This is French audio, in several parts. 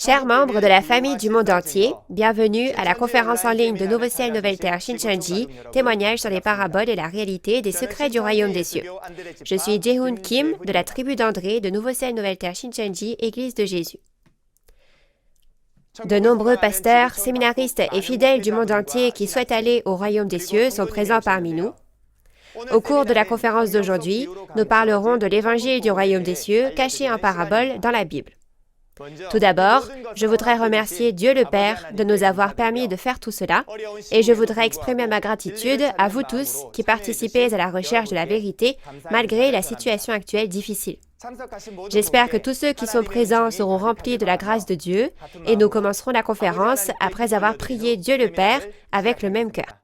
Chers membres de la famille du monde entier, bienvenue à la conférence en ligne de Nouveau Ciel, Nouvelle Terre Shincheonji, témoignage sur les paraboles et la réalité des secrets du royaume des cieux. Je suis Jae-hoon Kim de la tribu d'André de Nouveau Ciel, Nouvelle Terre Shincheonji, Église de Jésus. De nombreux pasteurs, séminaristes et fidèles du monde entier qui souhaitent aller au royaume des cieux sont présents parmi nous. Au cours de la conférence d'aujourd'hui, nous parlerons de l'évangile du royaume des cieux caché en parabole dans la Bible. Tout d'abord, je voudrais remercier Dieu le Père de nous avoir permis de faire tout cela et je voudrais exprimer ma gratitude à vous tous qui participez à la recherche de la vérité malgré la situation actuelle difficile. J'espère que tous ceux qui sont présents seront remplis de la grâce de Dieu et nous commencerons la conférence après avoir prié Dieu le Père avec le même cœur.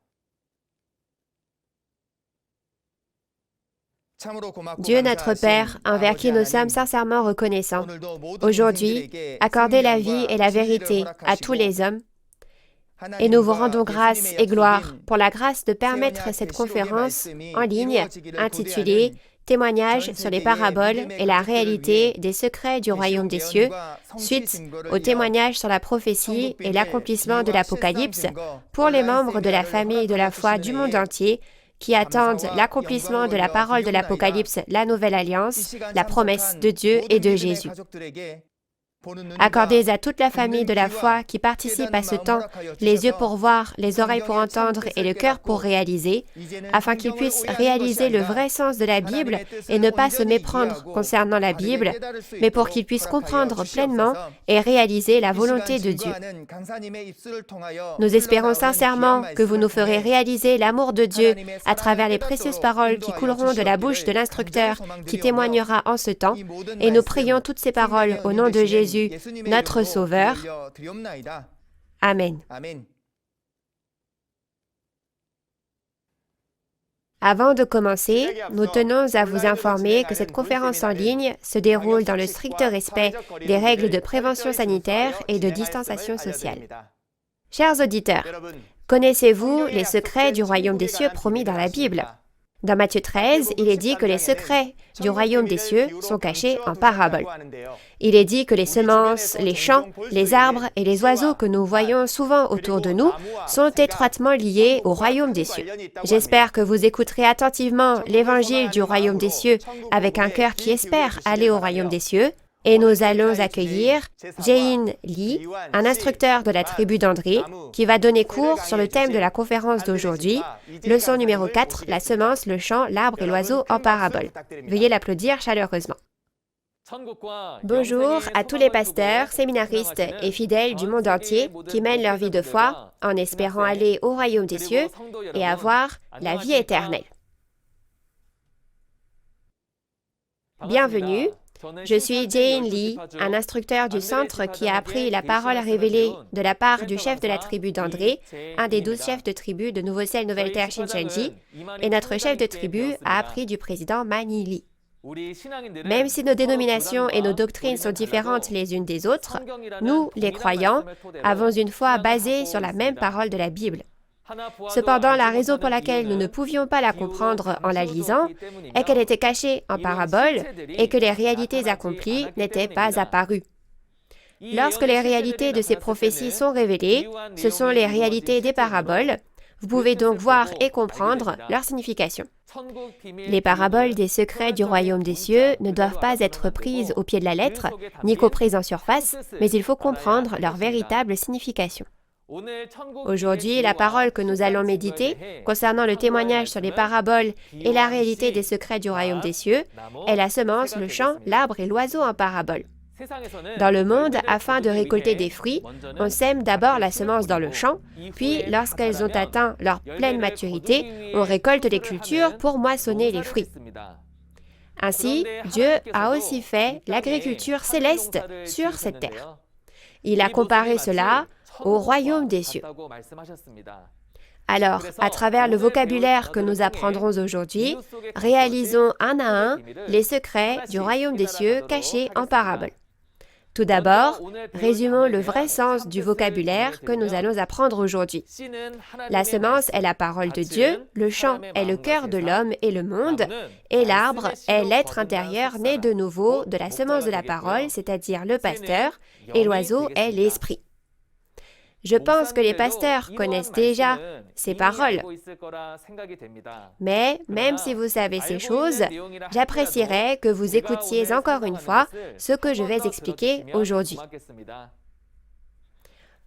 Dieu notre Père, envers qui nous sommes sincèrement reconnaissants, aujourd'hui, accordez la vie et la vérité à tous les hommes, et nous vous rendons grâce et gloire pour la grâce de permettre cette conférence en ligne intitulée « Témoignage sur les paraboles et la réalité des secrets du royaume des cieux » suite au témoignage sur la prophétie et l'accomplissement de l'Apocalypse pour les membres de la famille de la foi du monde entier qui attendent l'accomplissement de la parole de l'Apocalypse, la Nouvelle Alliance, la promesse de Dieu et de Jésus. Accordez à toute la famille de la foi qui participe à ce temps les yeux pour voir, les oreilles pour entendre et le cœur pour réaliser, afin qu'ils puissent réaliser le vrai sens de la Bible et ne pas se méprendre concernant la Bible, mais pour qu'ils puissent comprendre pleinement et réaliser la volonté de Dieu. Nous espérons sincèrement que vous nous ferez réaliser l'amour de Dieu à travers les précieuses paroles qui couleront de la bouche de l'instructeur qui témoignera en ce temps, et nous prions toutes ces paroles au nom de Jésus, notre Sauveur. Amen. Avant de commencer, nous tenons à vous informer que cette conférence en ligne se déroule dans le strict respect des règles de prévention sanitaire et de distanciation sociale. Chers auditeurs, connaissez-vous les secrets du royaume des cieux promis dans la Bible? Dans Matthieu 13, il est dit que les secrets du royaume des cieux sont cachés en paraboles. Il est dit que les semences, les champs, les arbres et les oiseaux que nous voyons souvent autour de nous sont étroitement liés au royaume des cieux. J'espère que vous écouterez attentivement l'évangile du royaume des cieux avec un cœur qui espère aller au royaume des cieux. Et nous allons accueillir Jae-in Lee, un instructeur de la tribu d'André, qui va donner cours sur le thème de la conférence d'aujourd'hui, leçon numéro 4, la semence, le champ, l'arbre et l'oiseau en parabole. Veuillez l'applaudir chaleureusement. Bonjour à tous les pasteurs, séminaristes et fidèles du monde entier qui mènent leur vie de foi en espérant aller au royaume des cieux et avoir la vie éternelle. Bienvenue. Je suis Jae-in Lee, un instructeur du centre qui a appris la parole révélée de la part du chef de la tribu d'André, un des 12 chefs de tribu de Nouveau Ciel, Nouvelle Terre Shincheonji, et notre chef de tribu a appris du président Mani Lee. Même si nos dénominations et nos doctrines sont différentes les unes des autres, nous, les croyants, avons une foi basée sur la même parole de la Bible. Cependant, la raison pour laquelle nous ne pouvions pas la comprendre en la lisant est qu'elle était cachée en parabole et que les réalités accomplies n'étaient pas apparues. Lorsque les réalités de ces prophéties sont révélées, ce sont les réalités des paraboles. Vous pouvez donc voir et comprendre leur signification. Les paraboles des secrets du royaume des cieux ne doivent pas être prises au pied de la lettre, ni comprises en surface, mais il faut comprendre leur véritable signification. Aujourd'hui, la parole que nous allons méditer, concernant le témoignage sur les paraboles et la réalité des secrets du royaume des cieux, est la semence, le champ, l'arbre et l'oiseau en parabole. Dans le monde, afin de récolter des fruits, on sème d'abord la semence dans le champ, puis lorsqu'elles ont atteint leur pleine maturité, on récolte les cultures pour moissonner les fruits. Ainsi, Dieu a aussi fait l'agriculture céleste sur cette terre. Il a comparé cela au royaume des cieux. Alors, à travers le vocabulaire que nous apprendrons aujourd'hui, réalisons un à un les secrets du royaume des cieux cachés en parabole. Tout d'abord, résumons le vrai sens du vocabulaire que nous allons apprendre aujourd'hui. La semence est la parole de Dieu, le champ est le cœur de l'homme et le monde, et l'arbre est l'être intérieur né de nouveau de la semence de la parole, c'est-à-dire le pasteur, et l'oiseau est l'esprit. Je pense que les pasteurs connaissent déjà ces paroles. Mais même si vous savez ces choses, j'apprécierais que vous écoutiez encore une fois ce que je vais expliquer aujourd'hui.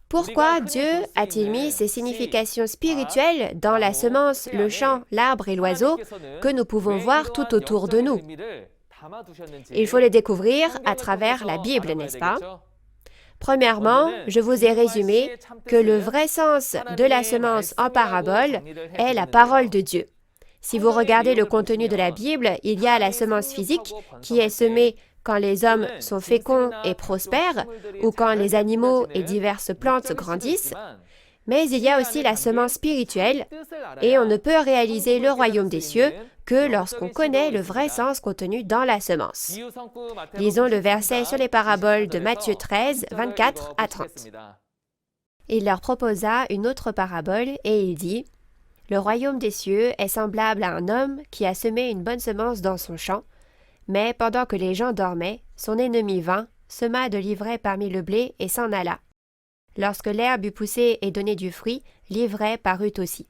Pourquoi Dieu a-t-il mis ces significations spirituelles dans la semence, le champ, l'arbre et l'oiseau que nous pouvons voir tout autour de nous? Il faut les découvrir à travers la Bible, n'est-ce pas? Premièrement, je vous ai résumé que le vrai sens de la semence en parabole est la parole de Dieu. Si vous regardez le contenu de la Bible, il y a la semence physique qui est semée quand les hommes sont féconds et prospèrent, ou quand les animaux et diverses plantes grandissent, mais il y a aussi la semence spirituelle, et on ne peut réaliser le royaume des cieux que lorsqu'on connaît le vrai sens contenu dans la semence. Lisons le verset sur les paraboles de Matthieu 13, 24 à 30. Il leur proposa une autre parabole et il dit « Le royaume des cieux est semblable à un homme qui a semé une bonne semence dans son champ, mais pendant que les gens dormaient, son ennemi vint, sema de l'ivraie parmi le blé et s'en alla. Lorsque l'herbe eut poussé et donné du fruit, l'ivraie parut aussi.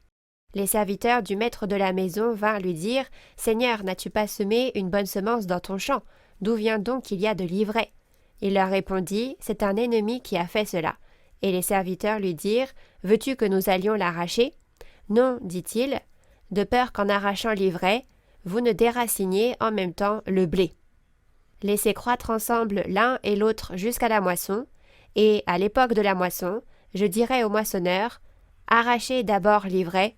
Les serviteurs du maître de la maison vinrent lui dire « Seigneur, n'as-tu pas semé une bonne semence dans ton champ? D'où vient donc qu'il y a de l'ivraie ?» Il leur répondit « C'est un ennemi qui a fait cela. » Et les serviteurs lui dirent « Veux-tu que nous allions l'arracher ?» « Non, dit-il, de peur qu'en arrachant l'ivraie, vous ne déraciniez en même temps le blé. Laissez croître ensemble l'un et l'autre jusqu'à la moisson, et à l'époque de la moisson, je dirai au moissonneur, arrachez d'abord l'ivraie,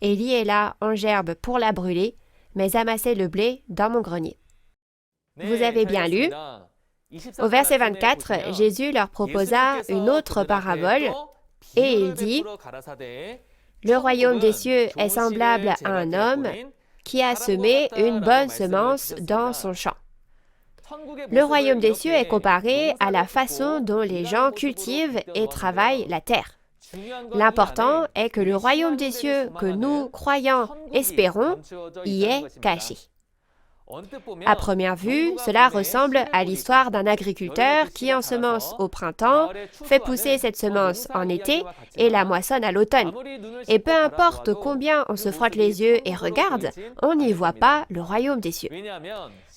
et liez-la en gerbe pour la brûler, mais amassez le blé dans mon grenier. » Vous avez bien lu. Au verset 24, Jésus leur proposa une autre parabole, et il dit « Le royaume des cieux est semblable à un homme qui a semé une bonne semence dans son champ. » Le royaume des cieux est comparé à la façon dont les gens cultivent et travaillent la terre. L'important est que le royaume des cieux que nous, croyants, espérons, y est caché. À première vue, cela ressemble à l'histoire d'un agriculteur qui ensemence au printemps, fait pousser cette semence en été et la moissonne à l'automne. Et peu importe combien on se frotte les yeux et regarde, on n'y voit pas le royaume des cieux.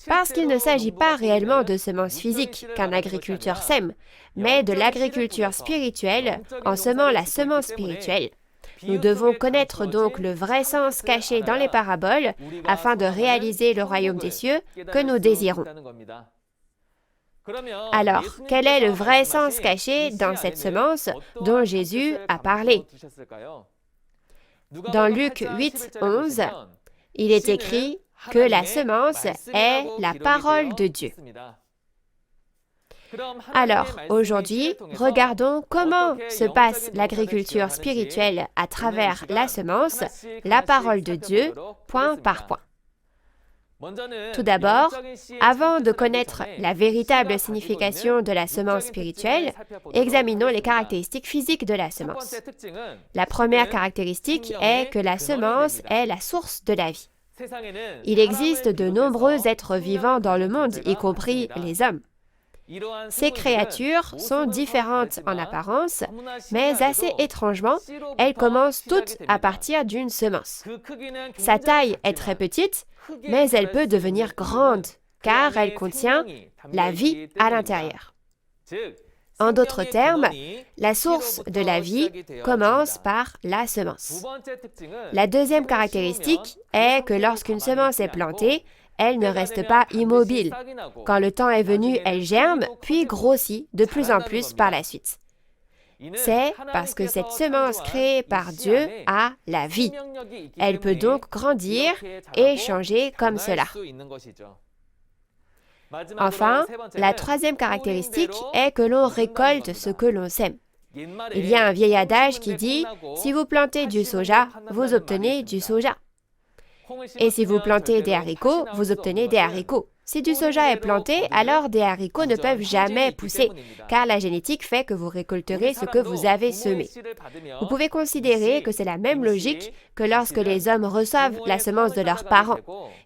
Parce qu'il ne s'agit pas réellement de semences physiques qu'un agriculteur sème, mais de l'agriculture spirituelle en semant la semence spirituelle. Nous devons connaître donc le vrai sens caché dans les paraboles afin de réaliser le royaume des cieux que nous désirons. Alors, quel est le vrai sens caché dans cette semence dont Jésus a parlé? Dans Luc 8, 11, il est écrit que la semence est la parole de Dieu. Alors, aujourd'hui, regardons comment se passe l'agriculture spirituelle à travers la semence, la parole de Dieu, point par point. Tout d'abord, avant de connaître la véritable signification de la semence spirituelle, examinons les caractéristiques physiques de la semence. La première caractéristique est que la semence est la source de la vie. Il existe de nombreux êtres vivants dans le monde, y compris les hommes. Ces créatures sont différentes en apparence, mais assez étrangement, elles commencent toutes à partir d'une semence. Sa taille est très petite, mais elle peut devenir grande, car elle contient la vie à l'intérieur. En d'autres termes, la source de la vie commence par la semence. La deuxième caractéristique est que lorsqu'une semence est plantée, elle ne reste pas immobile. Quand le temps est venu, elle germe, puis grossit de plus en plus par la suite. C'est parce que cette semence créée par Dieu a la vie. Elle peut donc grandir et changer comme cela. Enfin, la troisième caractéristique est que l'on récolte ce que l'on sème. Il y a un vieil adage qui dit « Si vous plantez du soja, vous obtenez du soja. Et si vous plantez des haricots, vous obtenez des haricots. » Si du soja est planté, alors des haricots ne peuvent jamais pousser, car la génétique fait que vous récolterez ce que vous avez semé. Vous pouvez considérer que c'est la même logique que lorsque les hommes reçoivent la semence de leurs parents.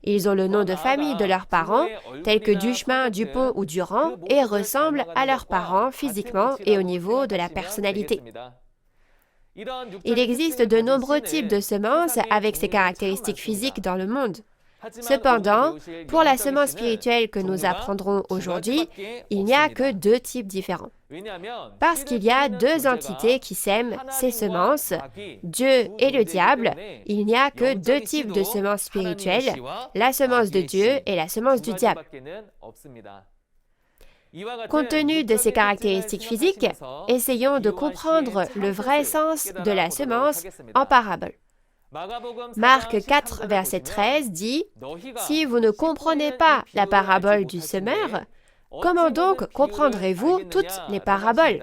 Ils ont le nom de famille de leurs parents, tels que Duchemin, Dupont ou Durand, et ressemblent à leurs parents physiquement et au niveau de la personnalité. Il existe de nombreux types de semences avec ces caractéristiques physiques dans le monde. Cependant, pour la semence spirituelle que nous apprendrons aujourd'hui, il n'y a que deux types différents. Parce qu'il y a deux entités qui sèment ces semences, Dieu et le diable, il n'y a que deux types de semences spirituelles, la semence de Dieu et la semence du diable. Compte tenu de ces caractéristiques physiques, essayons de comprendre le vrai sens de la semence en parabole. Marc 4, verset 13 dit « Si vous ne comprenez pas la parabole du semeur, comment donc comprendrez-vous toutes les paraboles ?»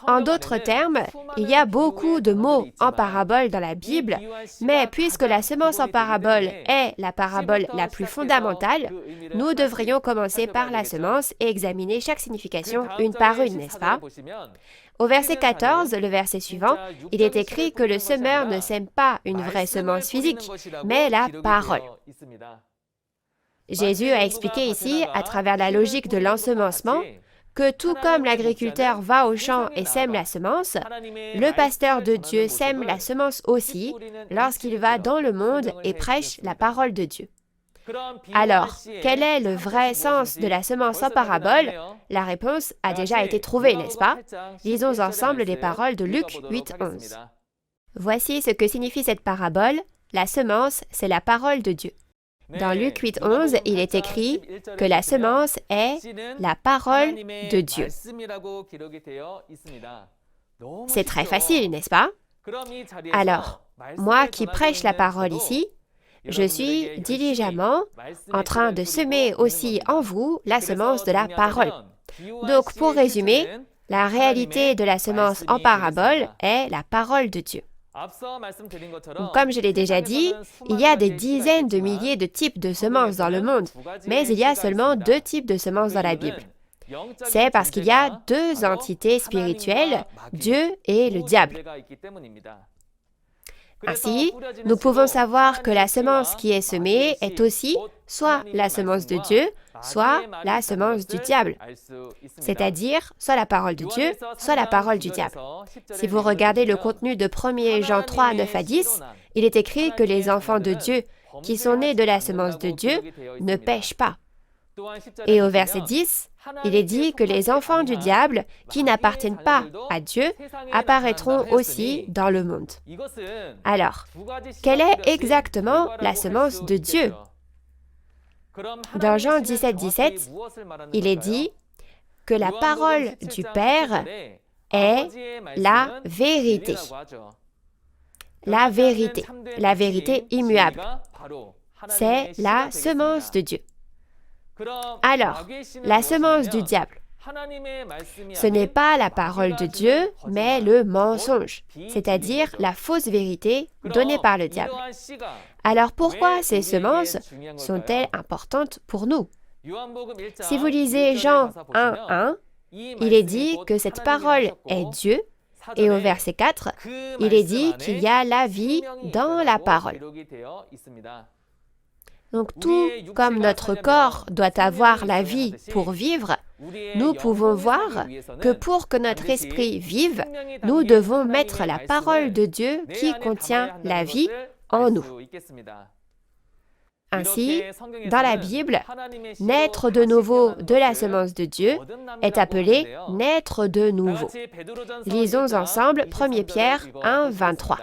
En d'autres termes, il y a beaucoup de mots en parabole dans la Bible, mais puisque la semence en parabole est la parabole la plus fondamentale, nous devrions commencer par la semence et examiner chaque signification une par une, n'est-ce pas? Au verset 14, le verset suivant, il est écrit que le semeur ne sème pas une vraie semence physique, mais la parole. Jésus a expliqué ici, à travers la logique de l'ensemencement, que tout comme l'agriculteur va au champ et sème la semence, le pasteur de Dieu sème la semence aussi lorsqu'il va dans le monde et prêche la parole de Dieu. Alors, quel est le vrai sens de la semence en parabole? La réponse a déjà été trouvée, n'est-ce pas? Lisons ensemble les paroles de Luc 8, 11. Voici ce que signifie cette parabole. La semence, c'est la parole de Dieu. Dans Luc 8, 11, il est écrit que la semence est la parole de Dieu. C'est très facile, n'est-ce pas? Alors, moi qui prêche la parole ici, je suis diligemment en train de semer aussi en vous la semence de la parole. Donc, pour résumer, la réalité de la semence en parabole est la parole de Dieu. Comme je l'ai déjà dit, il y a des dizaines de milliers de types de semences dans le monde, mais il y a seulement deux types de semences dans la Bible. C'est parce qu'il y a deux entités spirituelles, Dieu et le diable. Ainsi, nous pouvons savoir que la semence qui est semée est aussi soit la semence de Dieu, soit la semence du diable, c'est-à-dire soit la parole de Dieu, soit la parole du diable. Si vous regardez le contenu de 1 Jean 3, 9 à 10, il est écrit que les enfants de Dieu, qui sont nés de la semence de Dieu, ne pêchent pas. Et au verset 10, il est dit que les enfants du diable, qui n'appartiennent pas à Dieu, apparaîtront aussi dans le monde. Alors, quelle est exactement la semence de Dieu? Dans Jean 17, 17, il est dit que la parole du Père est la vérité. La vérité immuable. C'est la semence de Dieu. Alors, la semence du diable, ce n'est pas la parole de Dieu, mais le mensonge, c'est-à-dire la fausse vérité donnée par le diable. Alors pourquoi ces semences sont-elles importantes pour nous? Si vous lisez Jean 1, 1, il est dit que cette parole est Dieu, et au verset 4, il est dit qu'il y a la vie dans la parole. Donc tout comme notre corps doit avoir la vie pour vivre, nous pouvons voir que pour que notre esprit vive, nous devons mettre la parole de Dieu qui contient la vie en nous. Ainsi, dans la Bible, naître de nouveau de la semence de Dieu est appelé naître de nouveau. Lisons ensemble 1 Pierre 1, 23.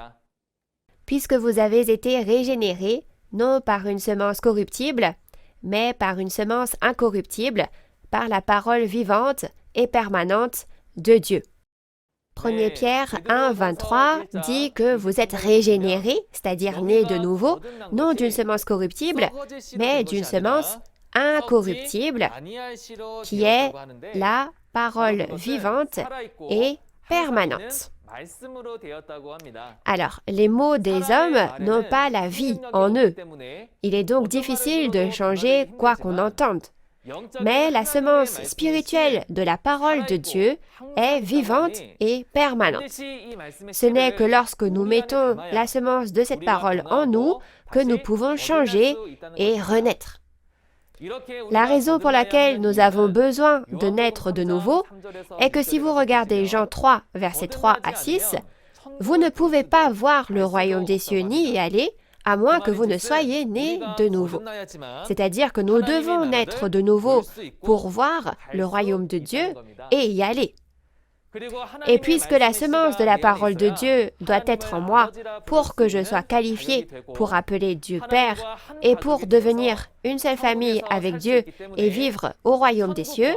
Puisque vous avez été régénérés, non par une semence corruptible, mais par une semence incorruptible, par la parole vivante et permanente de Dieu. 1 Pierre 1, 23 dit que vous êtes régénérés, c'est-à-dire nés de nouveau, non d'une semence corruptible, mais d'une semence incorruptible, qui est la parole vivante et permanente. Alors, les mots des hommes n'ont pas la vie en eux. Il est donc difficile de changer quoi qu'on entende. Mais la semence spirituelle de la parole de Dieu est vivante et permanente. Ce n'est que lorsque nous mettons la semence de cette parole en nous que nous pouvons changer et renaître. La raison pour laquelle nous avons besoin de naître de nouveau est que si vous regardez Jean 3, versets 3 à 6, vous ne pouvez pas voir le royaume des cieux ni y aller, à moins que vous ne soyez nés de nouveau. C'est-à-dire que nous devons naître de nouveau pour voir le royaume de Dieu et y aller. Et puisque la semence de la parole de Dieu doit être en moi pour que je sois qualifié pour appeler Dieu Père et pour devenir une seule famille avec Dieu et vivre au royaume des cieux,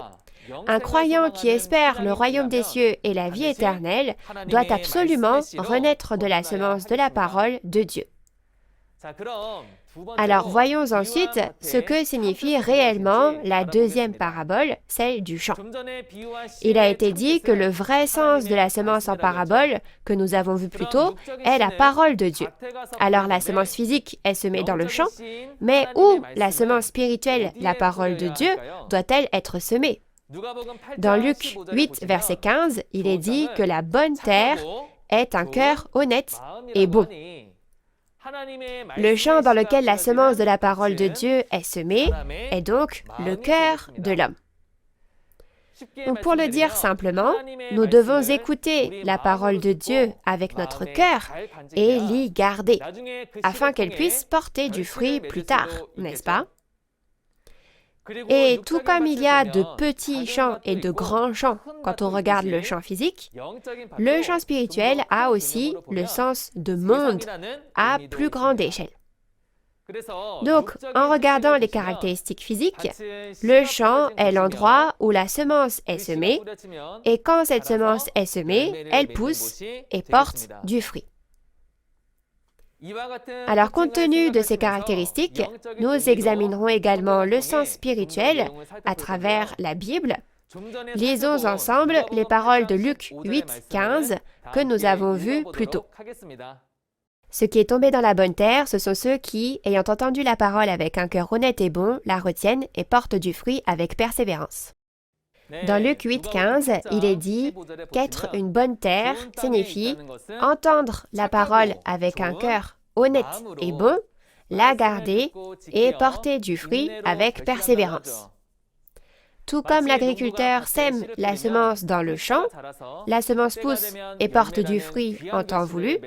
un croyant qui espère le royaume des cieux et la vie éternelle doit absolument renaître de la semence de la parole de Dieu. Alors voyons ensuite ce que signifie réellement la deuxième parabole, celle du champ. Il a été dit que le vrai sens de la semence en parabole, que nous avons vu plus tôt, est la parole de Dieu. Alors la semence physique est semée dans le champ, mais où la semence spirituelle, la parole de Dieu, doit-elle être semée? Dans Luc 8, verset 15, il est dit que la bonne terre est un cœur honnête et bon. Le champ dans lequel la semence de la parole de Dieu est semée est donc le cœur de l'homme. Donc pour le dire simplement, nous devons écouter la parole de Dieu avec notre cœur et l'y garder, afin qu'elle puisse porter du fruit plus tard, n'est-ce pas? Et tout comme il y a de petits champs et de grands champs quand on regarde le champ physique, le champ spirituel a aussi le sens de monde à plus grande échelle. Donc, en regardant les caractéristiques physiques, le champ est l'endroit où la semence est semée, et quand cette semence est semée, elle pousse et porte du fruit. Alors, compte tenu de ces caractéristiques, nous examinerons également le sens spirituel à travers la Bible. Lisons ensemble les paroles de Luc 8, 15 que nous avons vues plus tôt. Ce qui est tombé dans la bonne terre, ce sont ceux qui, ayant entendu la parole avec un cœur honnête et bon, la retiennent et portent du fruit avec persévérance. Dans Luc 8, 15, il est dit qu'être une bonne terre signifie entendre la parole avec un cœur honnête et bon, la garder et porter du fruit avec persévérance. Tout comme l'agriculteur sème la semence dans le champ, la semence pousse et porte du fruit en temps voulu.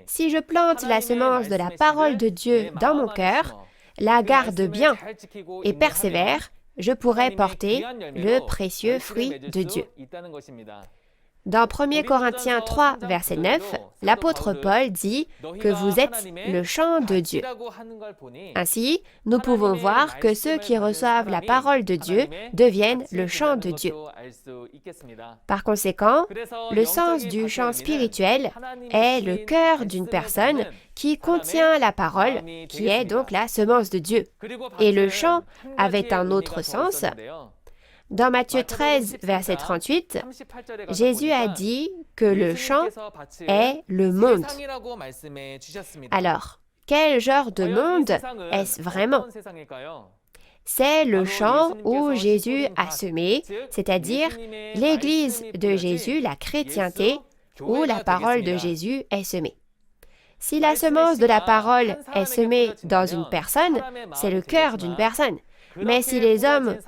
Si je plante la semence de la parole de Dieu dans mon cœur, la garde bien et persévère, je pourrai porter le précieux fruit de Dieu. Dans 1 Corinthiens 3, verset 9, l'apôtre Paul dit que vous êtes le champ de Dieu. Ainsi, nous pouvons voir que ceux qui reçoivent la parole de Dieu deviennent le champ de Dieu. Par conséquent, le sens du champ spirituel est le cœur d'une personne qui contient la parole, qui est donc la semence de Dieu. Et le champ avait un autre sens. Dans Matthieu 13, verset 38, Jésus a dit que le champ est le monde. Alors, quel genre de monde est-ce vraiment? C'est le champ où Jésus a semé, c'est-à-dire l'Église de Jésus, la chrétienté, où la parole de Jésus est semée. Si la semence de la parole est semée dans une personne, c'est le cœur d'une personne. Mais si les hommes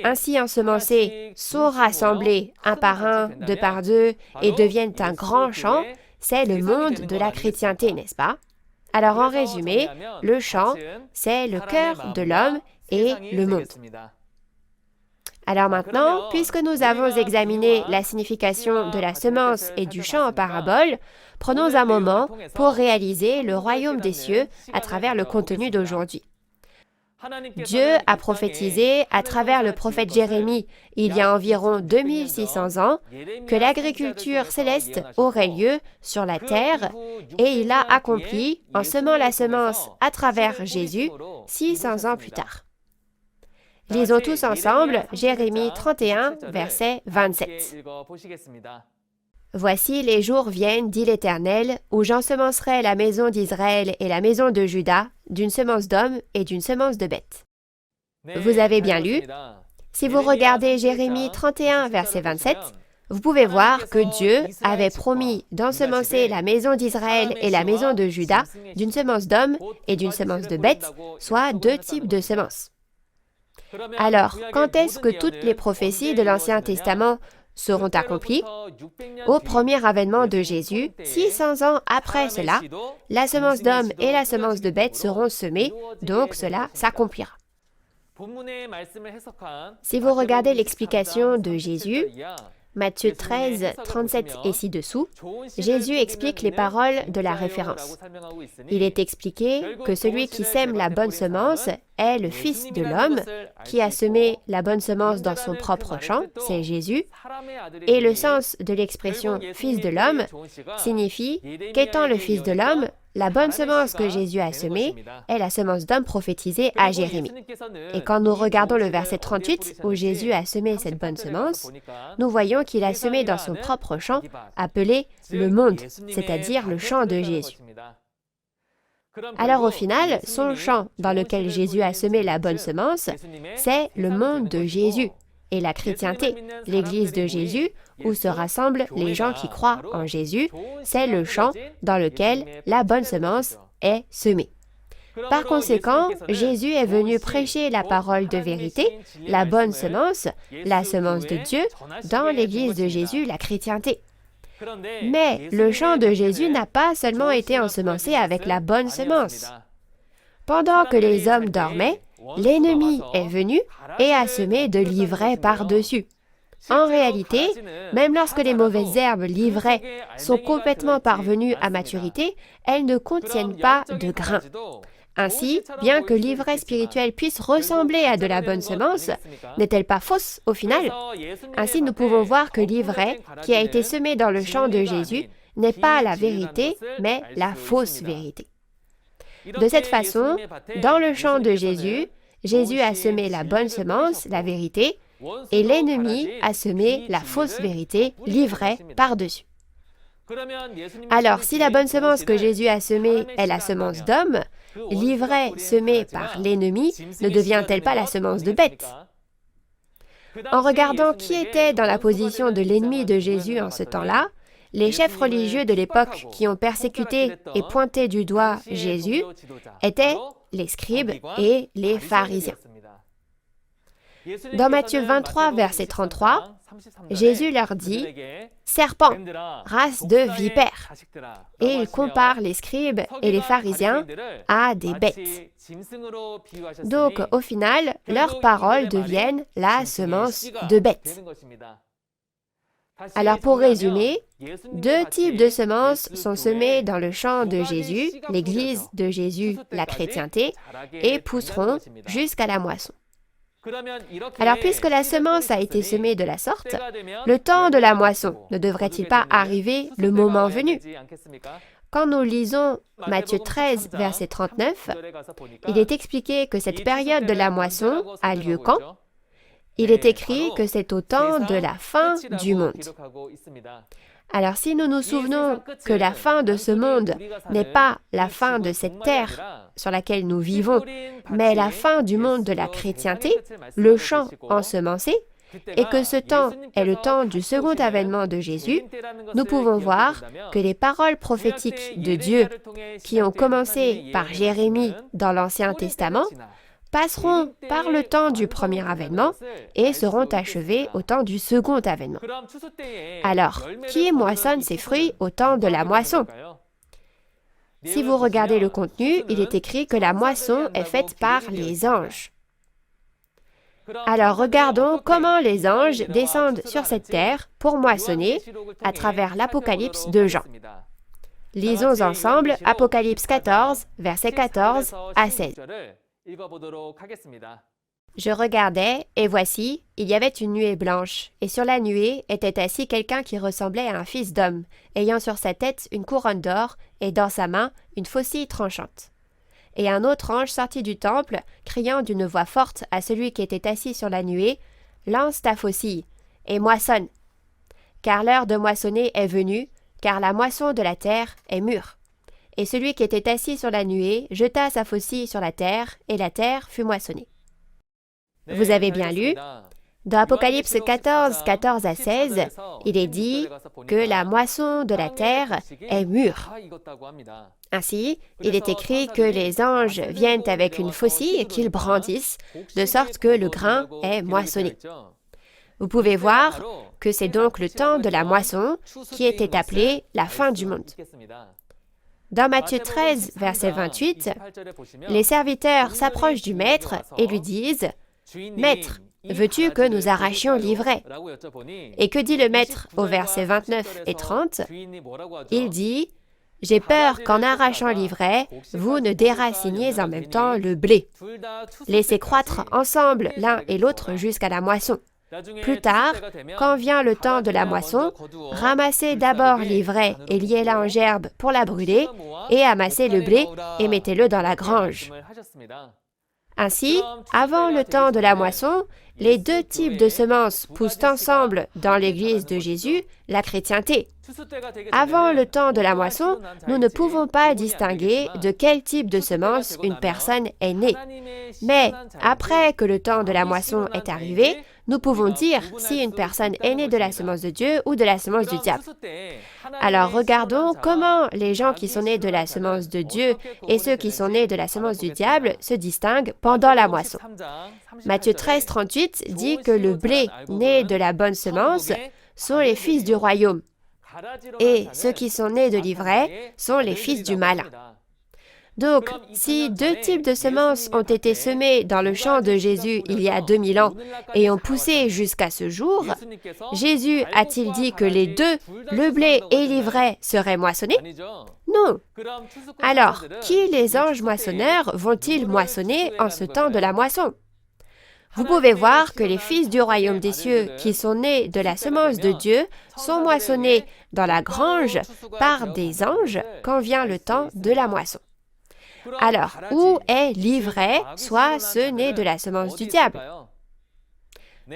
ainsi ensemencés sont rassemblés un par un, deux par deux, et deviennent un grand champ, c'est le monde de la chrétienté, n'est-ce pas? Alors en résumé, le champ, c'est le cœur de l'homme et le monde. Alors maintenant, puisque nous avons examiné la signification de la semence et du champ en parabole, prenons un moment pour réaliser le royaume des cieux à travers le contenu d'aujourd'hui. Dieu a prophétisé à travers le prophète Jérémie, il y a environ 2600 ans, que l'agriculture céleste aurait lieu sur la terre, et il l'a accompli en semant la semence à travers Jésus 600 ans plus tard. Lisons tous ensemble Jérémie 31, verset 27. Voici les jours viennent, dit l'Éternel, où j'ensemencerai la maison d'Israël et la maison de Juda d'une semence d'homme et d'une semence de bête. Vous avez bien lu. Si vous regardez Jérémie 31, verset 27, vous pouvez voir que Dieu avait promis d'ensemencer la maison d'Israël et la maison de Juda d'une semence d'homme et d'une semence de bête, soit 2 types de semences. Alors, quand est-ce que toutes les prophéties de l'Ancien Testament seront accomplies? Au premier avènement de Jésus, 600 ans après cela, la semence d'homme et la semence de bête seront semées, donc cela s'accomplira. Si vous regardez l'explication de Jésus, Matthieu 13, 37 et ci-dessous, Jésus explique les paroles de la référence. Il est expliqué que celui qui sème la bonne semence est le Fils de l'homme, qui a semé la bonne semence dans son propre champ, c'est Jésus, et le sens de l'expression « Fils de l'homme » signifie qu'étant le Fils de l'homme, la bonne semence que Jésus a semée est la semence d'homme prophétisée à Jérémie. Et quand nous regardons le verset 38, où Jésus a semé cette bonne semence, nous voyons qu'il a semé dans son propre champ, appelé le monde, c'est-à-dire le champ de Jésus. Alors au final, son champ dans lequel Jésus a semé la bonne semence, c'est le monde de Jésus et la chrétienté, l'Église de Jésus, où se rassemblent les gens qui croient en Jésus, c'est le champ dans lequel la bonne semence est semée. Par conséquent, Jésus est venu prêcher la parole de vérité, la bonne semence, la semence de Dieu, dans l'Église de Jésus, la chrétienté. Mais le champ de Jésus n'a pas seulement été ensemencé avec la bonne semence. Pendant que les hommes dormaient, l'ennemi est venu et a semé de l'ivraie par-dessus. En réalité, même lorsque les mauvaises herbes l'ivraie sont complètement parvenues à maturité, elles ne contiennent pas de grains. Ainsi, bien que l'ivraie spirituelle puisse ressembler à de la bonne semence, n'est-elle pas fausse au final? Ainsi, nous pouvons voir que l'ivraie qui a été semée dans le champ de Jésus n'est pas la vérité, mais la fausse vérité. De cette façon, dans le champ de Jésus, Jésus a semé la bonne semence, la vérité, et l'ennemi a semé la fausse vérité, l'ivraie, par-dessus. Alors, si la bonne semence que Jésus a semée est la semence d'homme, l'ivraie semée par l'ennemi ne devient-elle pas la semence de bête? En regardant qui était dans la position de l'ennemi de Jésus en ce temps-là, les chefs religieux de l'époque qui ont persécuté et pointé du doigt Jésus étaient les scribes et les pharisiens. Dans Matthieu 23, verset 33, Jésus leur dit « Serpents, race de vipères » et il compare les scribes et les pharisiens à des bêtes. Donc, au final, leurs paroles deviennent la semence de bêtes. Alors, pour résumer, 2 types de semences sont semées dans le champ de Jésus, l'Église de Jésus, la chrétienté, et pousseront jusqu'à la moisson. Alors, puisque la semence a été semée de la sorte, le temps de la moisson ne devrait-il pas arriver le moment venu? Quand nous lisons Matthieu 13, verset 39, il est expliqué que cette période de la moisson a lieu quand? Il est écrit que c'est au temps de la fin du monde. Alors si nous nous souvenons que la fin de ce monde n'est pas la fin de cette terre sur laquelle nous vivons, mais la fin du monde de la chrétienté, le champ ensemencé, et que ce temps est le temps du second avènement de Jésus, nous pouvons voir que les paroles prophétiques de Dieu qui ont commencé par Jérémie dans l'Ancien Testament passeront par le temps du premier avènement et seront achevées au temps du second avènement. Alors, qui moissonne ses fruits au temps de la moisson? Si vous regardez le contenu, il est écrit que la moisson est faite par les anges. Alors regardons comment les anges descendent sur cette terre pour moissonner à travers l'Apocalypse de Jean. Lisons ensemble Apocalypse 14, versets 14 à 16. Je regardais, et voici, il y avait une nuée blanche, et sur la nuée était assis quelqu'un qui ressemblait à un fils d'homme, ayant sur sa tête une couronne d'or, et dans sa main une faucille tranchante. Et un autre ange sortit du temple, criant d'une voix forte à celui qui était assis sur la nuée, « Lance ta faucille, et moissonne, car l'heure de moissonner est venue, car la moisson de la terre est mûre. Et celui qui était assis sur la nuée jeta sa faucille sur la terre, et la terre fut moissonnée. Vous avez bien lu. Dans Apocalypse 14, 14 à 16, il est dit que la moisson de la terre est mûre. Ainsi, il est écrit que les anges viennent avec une faucille et qu'ils brandissent, de sorte que le grain est moissonné. Vous pouvez voir que c'est donc le temps de la moisson qui était appelé la fin du monde. Dans Matthieu 13, verset 28, les serviteurs s'approchent du maître et lui disent « Maître, veux-tu que nous arrachions l'ivraie » Et que dit le maître au verset 29 et 30 ? Il dit « J'ai peur qu'en arrachant l'ivraie, vous ne déraciniez en même temps le blé. Laissez croître ensemble l'un et l'autre jusqu'à la moisson. Plus tard, quand vient le temps de la moisson, ramassez d'abord l'ivraie et liez-la en gerbe pour la brûler, et amassez le blé et mettez-le dans la grange. » Ainsi, avant le temps de la moisson, les deux types de semences poussent ensemble dans l'Église de Jésus, la chrétienté. Avant le temps de la moisson, nous ne pouvons pas distinguer de quel type de semence une personne est née. Mais après que le temps de la moisson est arrivé, nous pouvons dire si une personne est née de la semence de Dieu ou de la semence du diable. Alors regardons comment les gens qui sont nés de la semence de Dieu et ceux qui sont nés de la semence du diable se distinguent pendant la moisson. Matthieu 13, 38 dit que le blé né de la bonne semence sont les fils du royaume, et ceux qui sont nés de l'ivraie sont les fils du malin. Donc, si deux types de semences ont été semées dans le champ de Jésus il y a 2000 ans et ont poussé jusqu'à ce jour, Jésus a-t-il dit que les deux, le blé et l'ivraie, seraient moissonnés? Non. Alors, qui les anges moissonneurs vont-ils moissonner en ce temps de la moisson? Vous pouvez voir que les fils du royaume des cieux qui sont nés de la semence de Dieu sont moissonnés dans la grange par des anges quand vient le temps de la moisson. Alors, où est l'ivraie, soit ceux nés de la semence du diable?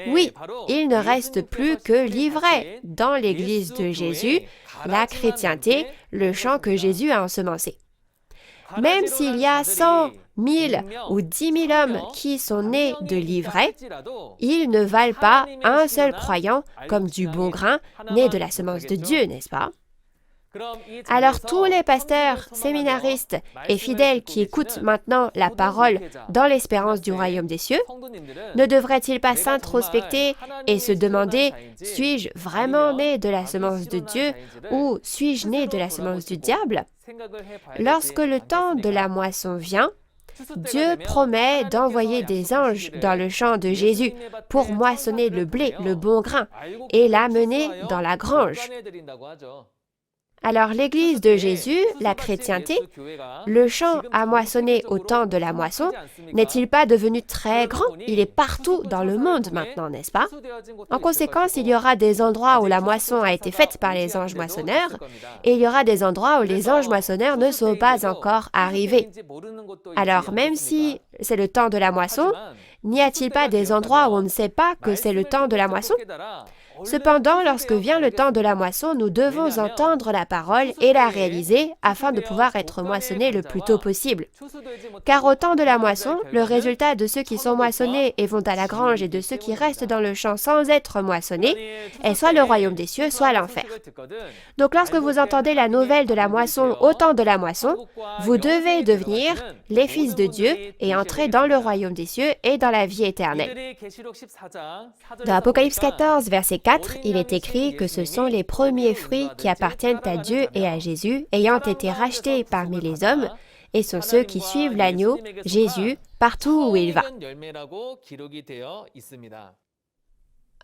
Oui, il ne reste plus que l'ivraie dans l'Église de Jésus, la chrétienté, le champ que Jésus a ensemencé. Même s'il y a 100, 1000 ou 10 000 hommes qui sont nés de l'ivraie, ils ne valent pas un seul croyant comme du bon grain né de la semence de Dieu, n'est-ce pas? Alors tous les pasteurs, séminaristes et fidèles qui écoutent maintenant la parole dans l'espérance du royaume des cieux, ne devraient-ils pas s'introspecter et se demander « Suis-je vraiment né de la semence de Dieu ou suis-je né de la semence du diable ?» Lorsque le temps de la moisson vient, Dieu promet d'envoyer des anges dans le champ de Jésus pour moissonner le blé, le bon grain, et l'amener dans la grange. Alors l'Église de Jésus, la chrétienté, le champ à moissonner au temps de la moisson, n'est-il pas devenu très grand? Il est partout dans le monde maintenant, n'est-ce pas? En conséquence, il y aura des endroits où la moisson a été faite par les anges moissonneurs, et il y aura des endroits où les anges moissonneurs ne sont pas encore arrivés. Alors même si c'est le temps de la moisson, n'y a-t-il pas des endroits où on ne sait pas que c'est le temps de la moisson? Cependant, lorsque vient le temps de la moisson, nous devons entendre la parole et la réaliser afin de pouvoir être moissonnés le plus tôt possible. Car au temps de la moisson, le résultat de ceux qui sont moissonnés et vont à la grange et de ceux qui restent dans le champ sans être moissonnés est soit le royaume des cieux, soit l'enfer. Donc lorsque vous entendez la nouvelle de la moisson au temps de la moisson, vous devez devenir les fils de Dieu et entrer dans le royaume des cieux et dans la vie éternelle. Dans Apocalypse 14, verset 4, il est écrit que ce sont les premiers fruits qui appartiennent à Dieu et à Jésus, ayant été rachetés parmi les hommes, et sont ceux qui suivent l'agneau, Jésus, partout où il va.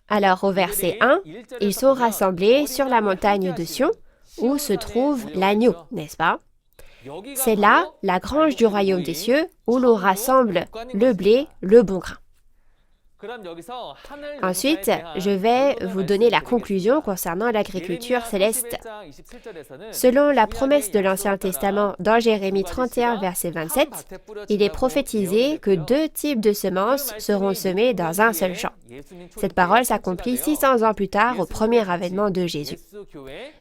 Alors au verset 1, ils sont rassemblés sur la montagne de Sion, où se trouve l'agneau, n'est-ce pas? C'est là la grange du royaume des cieux, où l'on rassemble le blé, le bon grain. Ensuite, je vais vous donner la conclusion concernant l'agriculture céleste. Selon la promesse de l'Ancien Testament dans Jérémie 31, verset 27, il est prophétisé que 2 types de semences seront semées dans un seul champ. Cette parole s'accomplit 600 ans plus tard au premier avènement de Jésus.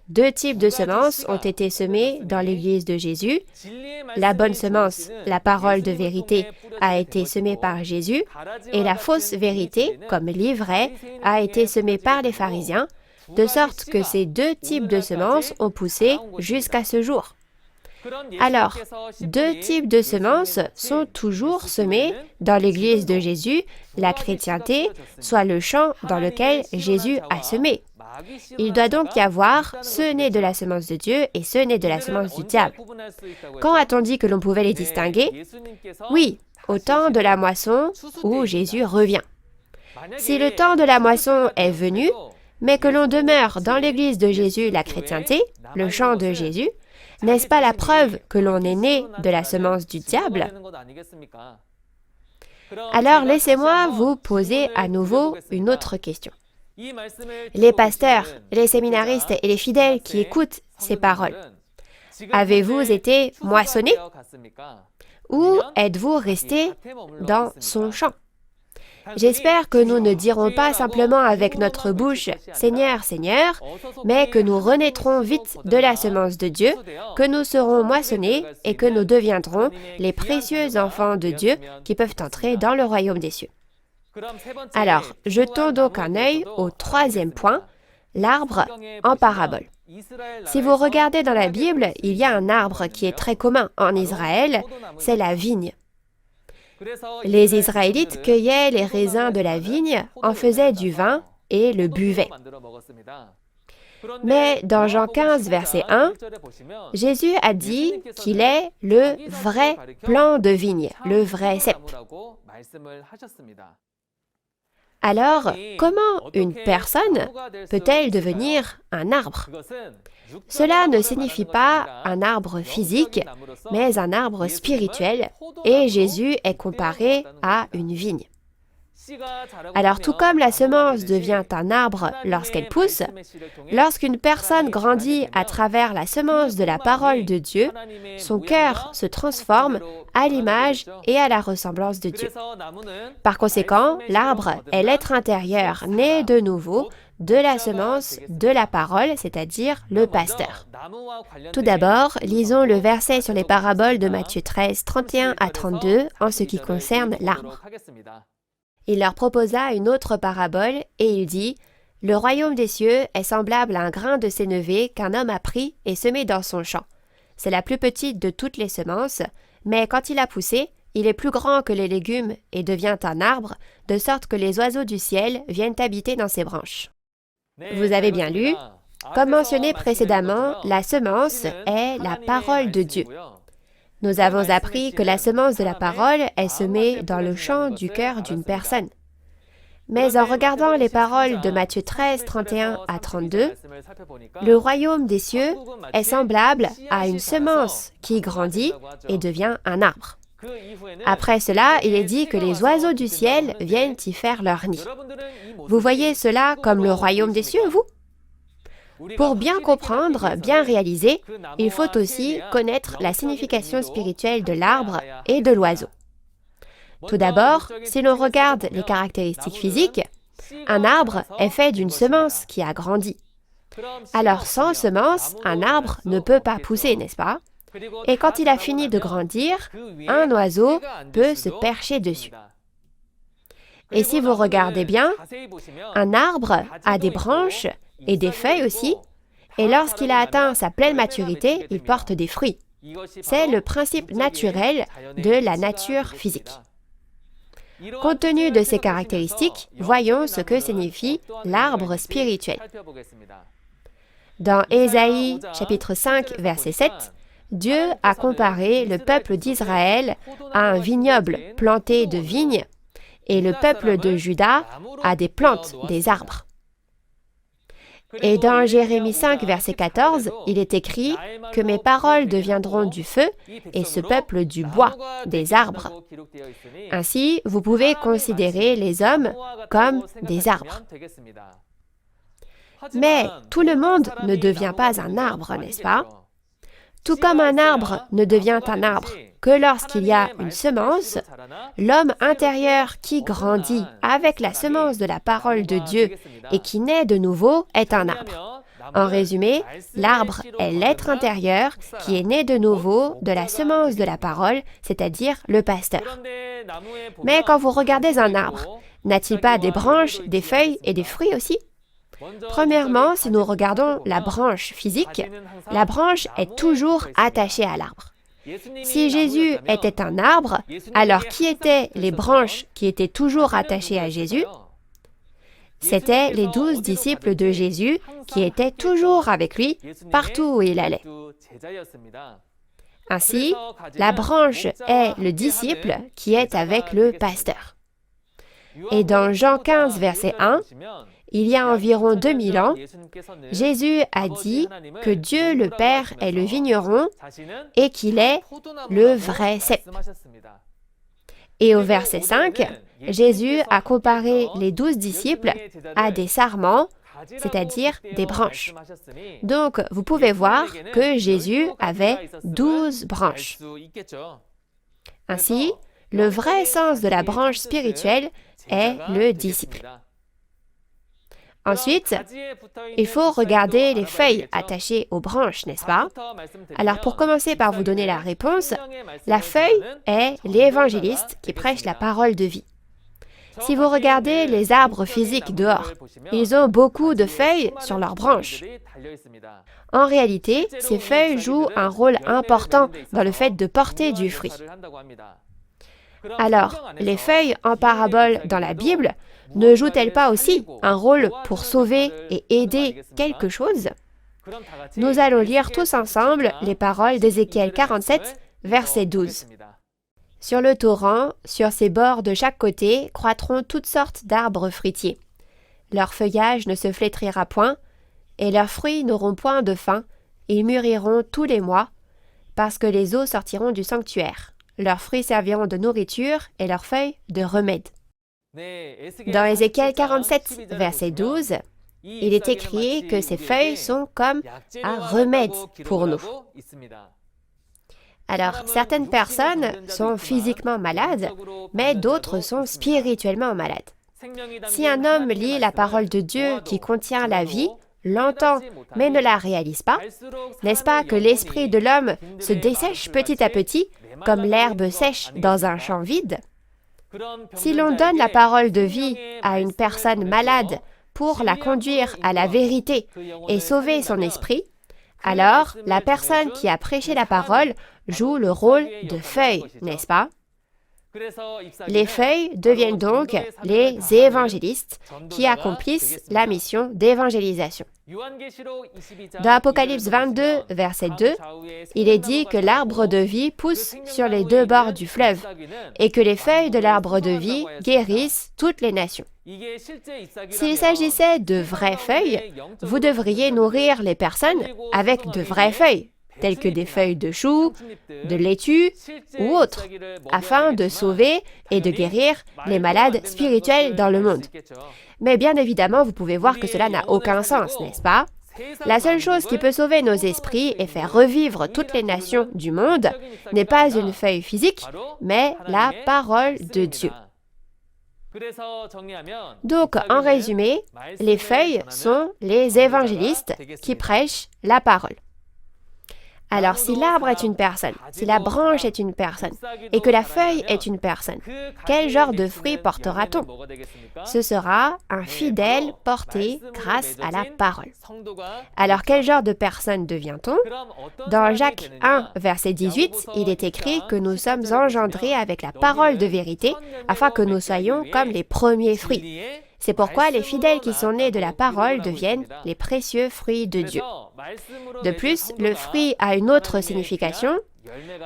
2 types de semences ont été semées dans l'Église de Jésus. La bonne semence, la parole de vérité, a été semée par Jésus, et la fausse vérité, comme l'ivraie, a été semée par les pharisiens, de sorte que ces 2 types de semences ont poussé jusqu'à ce jour. Alors, 2 types de semences sont toujours semées dans l'Église de Jésus, la chrétienté, soit le champ dans lequel Jésus a semé. Il doit donc y avoir ceux nés de la semence de Dieu et ceux nés de la semence du diable. Quand a-t-on dit que l'on pouvait les distinguer? Oui, au temps de la moisson où Jésus revient. Si le temps de la moisson est venu, mais que l'on demeure dans l'Église de Jésus, la chrétienté, le champ de Jésus, n'est-ce pas la preuve que l'on est né de la semence du diable? Alors laissez-moi vous poser à nouveau une autre question. Les pasteurs, les séminaristes et les fidèles qui écoutent ces paroles, avez-vous été moissonnés? Ou êtes-vous restés dans son champ? J'espère que nous ne dirons pas simplement avec notre bouche « Seigneur, Seigneur », mais que nous renaîtrons vite de la semence de Dieu, que nous serons moissonnés et que nous deviendrons les précieux enfants de Dieu qui peuvent entrer dans le royaume des cieux. Alors, jetons donc un œil au 3e point, l'arbre en parabole. Si vous regardez dans la Bible, il y a un arbre qui est très commun en Israël, c'est la vigne. Les Israélites cueillaient les raisins de la vigne, en faisaient du vin et le buvaient. Mais dans Jean 15, verset 1, Jésus a dit qu'il est le vrai plant de vigne, le vrai cep. Alors, comment une personne peut-elle devenir un arbre? Cela ne signifie pas un arbre physique, mais un arbre spirituel, et Jésus est comparé à une vigne. Alors, tout comme la semence devient un arbre lorsqu'elle pousse, lorsqu'une personne grandit à travers la semence de la parole de Dieu, son cœur se transforme à l'image et à la ressemblance de Dieu. Par conséquent, l'arbre est l'être intérieur né de nouveau de la semence de la parole, c'est-à-dire le pasteur. Tout d'abord, lisons le verset sur les paraboles de Matthieu 13, 31 à 32 en ce qui concerne l'arbre. Il leur proposa une autre parabole et il dit « Le royaume des cieux est semblable à un grain de sénévé qu'un homme a pris et semé dans son champ. C'est la plus petite de toutes les semences, mais quand il a poussé, il est plus grand que les légumes et devient un arbre, de sorte que les oiseaux du ciel viennent habiter dans ses branches. » Vous avez bien lu. Comme mentionné précédemment, la semence est la parole de Dieu. Nous avons appris que la semence de la parole est semée dans le champ du cœur d'une personne. Mais en regardant les paroles de Matthieu 13, 31 à 32, le royaume des cieux est semblable à une semence qui grandit et devient un arbre. Après cela, il est dit que les oiseaux du ciel viennent y faire leur nid. Vous voyez cela comme le royaume des cieux, vous? Pour bien comprendre, bien réaliser, il faut aussi connaître la signification spirituelle de l'arbre et de l'oiseau. Tout d'abord, si l'on regarde les caractéristiques physiques, un arbre est fait d'une semence qui a grandi. Alors sans semence, un arbre ne peut pas pousser, n'est-ce pas? Et quand il a fini de grandir, un oiseau peut se percher dessus. Et si vous regardez bien, un arbre a des branches et des feuilles aussi, et lorsqu'il a atteint sa pleine maturité, il porte des fruits. C'est le principe naturel de la nature physique. Compte tenu de ces caractéristiques, voyons ce que signifie l'arbre spirituel. Dans Ésaïe chapitre 5, verset 7, Dieu a comparé le peuple d'Israël à un vignoble planté de vignes et le peuple de Juda à des plantes, des arbres. Et dans Jérémie 5, verset 14, il est écrit que mes paroles deviendront du feu et ce peuple du bois, des arbres. Ainsi, vous pouvez considérer les hommes comme des arbres. Mais tout le monde ne devient pas un arbre, n'est-ce pas? Tout comme un arbre ne devient un arbre que lorsqu'il y a une semence, l'homme intérieur qui grandit avec la semence de la parole de Dieu et qui naît de nouveau est un arbre. En résumé, l'arbre est l'être intérieur qui est né de nouveau de la semence de la parole, c'est-à-dire le pasteur. Mais quand vous regardez un arbre, n'a-t-il pas des branches, des feuilles et des fruits aussi? Premièrement, si nous regardons la branche physique, la branche est toujours attachée à l'arbre. Si Jésus était un arbre, alors qui étaient les branches qui étaient toujours attachées à Jésus? C'étaient les 12 disciples de Jésus qui étaient toujours avec lui partout où il allait. Ainsi, la branche est le disciple qui est avec le pasteur. Et dans Jean 15, verset 1, il y a environ 2000 ans, Jésus a dit que Dieu le Père est le vigneron et qu'il est le vrai cep. Et au verset 5, Jésus a comparé les 12 disciples à des sarments, c'est-à-dire des branches. Donc, vous pouvez voir que Jésus avait 12 branches. Ainsi, le vrai sens de la branche spirituelle est le disciple. Ensuite, il faut regarder les feuilles attachées aux branches, n'est-ce pas? Alors, pour commencer par vous donner la réponse, la feuille est l'évangéliste qui prêche la parole de vie. Si vous regardez les arbres physiques dehors, ils ont beaucoup de feuilles sur leurs branches. En réalité, ces feuilles jouent un rôle important dans le fait de porter du fruit. Alors, les feuilles en parabole dans la Bible ne jouent-elles pas aussi un rôle pour sauver et aider quelque chose? Nous allons lire tous ensemble les paroles d'Ézéchiel 47, verset 12. Sur le torrent, sur ses bords de chaque côté, croîtront toutes sortes d'arbres fruitiers. Leur feuillage ne se flétrira point, et leurs fruits n'auront point de fin, ils mûriront tous les mois, parce que les eaux sortiront du sanctuaire. Leurs fruits serviront de nourriture et leurs feuilles de remède. Dans Ézéchiel 47, verset 12, il est écrit que ces feuilles sont comme un remède pour nous. Alors, certaines personnes sont physiquement malades, mais d'autres sont spirituellement malades. Si un homme lit la parole de Dieu qui contient la vie, l'entend, mais ne la réalise pas, n'est-ce pas que l'esprit de l'homme se dessèche petit à petit, comme l'herbe sèche dans un champ vide? Si l'on donne la parole de vie à une personne malade pour la conduire à la vérité et sauver son esprit, alors la personne qui a prêché la parole joue le rôle de feuille, n'est-ce pas? Les feuilles deviennent donc les évangélistes qui accomplissent la mission d'évangélisation. Dans Apocalypse 22, verset 2, il est dit que l'arbre de vie pousse sur les deux bords du fleuve et que les feuilles de l'arbre de vie guérissent toutes les nations. S'il s'agissait de vraies feuilles, vous devriez nourrir les personnes avec de vraies feuilles, telles que des feuilles de chou, de laitue ou autres, afin de sauver et de guérir les malades spirituels dans le monde. Mais bien évidemment, vous pouvez voir que cela n'a aucun sens, n'est-ce pas? La seule chose qui peut sauver nos esprits et faire revivre toutes les nations du monde n'est pas une feuille physique, mais la parole de Dieu. Donc, en résumé, les feuilles sont les évangélistes qui prêchent la parole. Alors, si l'arbre est une personne, si la branche est une personne, et que la feuille est une personne, quel genre de fruit portera-t-on? Ce sera un fidèle porté grâce à la parole. Alors, quel genre de personne devient-on? Dans Jacques 1, verset 18, il est écrit que nous sommes engendrés avec la parole de vérité, afin que nous soyons comme les premiers fruits. C'est pourquoi les fidèles qui sont nés de la parole deviennent les précieux fruits de Dieu. De plus, le fruit a une autre signification.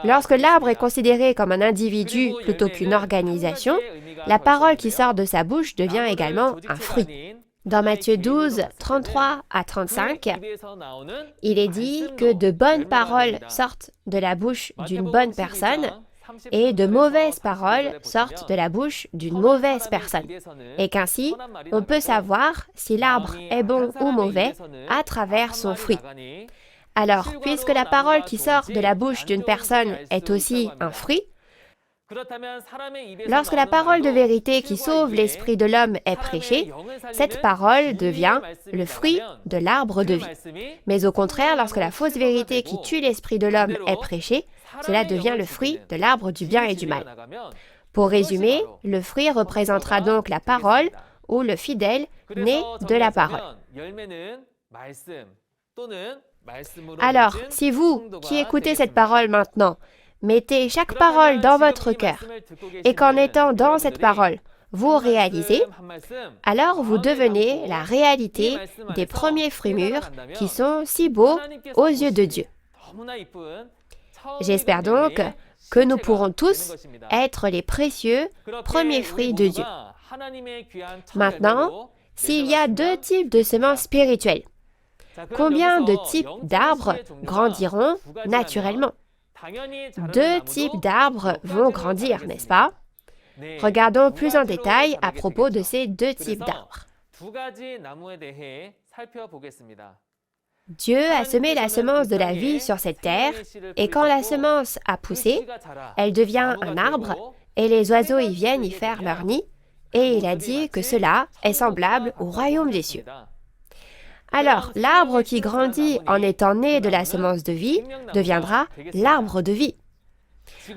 Lorsque l'arbre est considéré comme un individu plutôt qu'une organisation, la parole qui sort de sa bouche devient également un fruit. Dans Matthieu 12, 33 à 35, il est dit que de bonnes paroles sortent de la bouche d'une bonne personne et de mauvaises paroles sortent de la bouche d'une mauvaise personne. Et qu'ainsi, on peut savoir si l'arbre est bon ou mauvais à travers son fruit. Alors, puisque la parole qui sort de la bouche d'une personne est aussi un fruit, lorsque la parole de vérité qui sauve l'esprit de l'homme est prêchée, cette parole devient le fruit de l'arbre de vie. Mais au contraire, lorsque la fausse vérité qui tue l'esprit de l'homme est prêchée, cela devient le fruit de l'arbre du bien et du mal. Pour résumer, le fruit représentera donc la parole ou le fidèle né de la parole. Alors, si vous, qui écoutez cette parole maintenant, mettez chaque parole dans votre cœur et qu'en étant dans cette parole, vous réalisez, alors vous devenez la réalité des premiers fruits mûrs qui sont si beaux aux yeux de Dieu. J'espère donc que nous pourrons tous être les précieux premiers fruits de Dieu. Maintenant, s'il y a deux types de semences spirituelles, combien de types d'arbres grandiront naturellement? Deux types d'arbres vont grandir, n'est-ce pas? Regardons plus en détail à propos de ces deux types d'arbres. Dieu a semé la semence de la vie sur cette terre, et quand la semence a poussé, elle devient un arbre, et les oiseaux y viennent y faire leur nid, et il a dit que cela est semblable au royaume des cieux. Alors, l'arbre qui grandit en étant né de la semence de vie deviendra l'arbre de vie.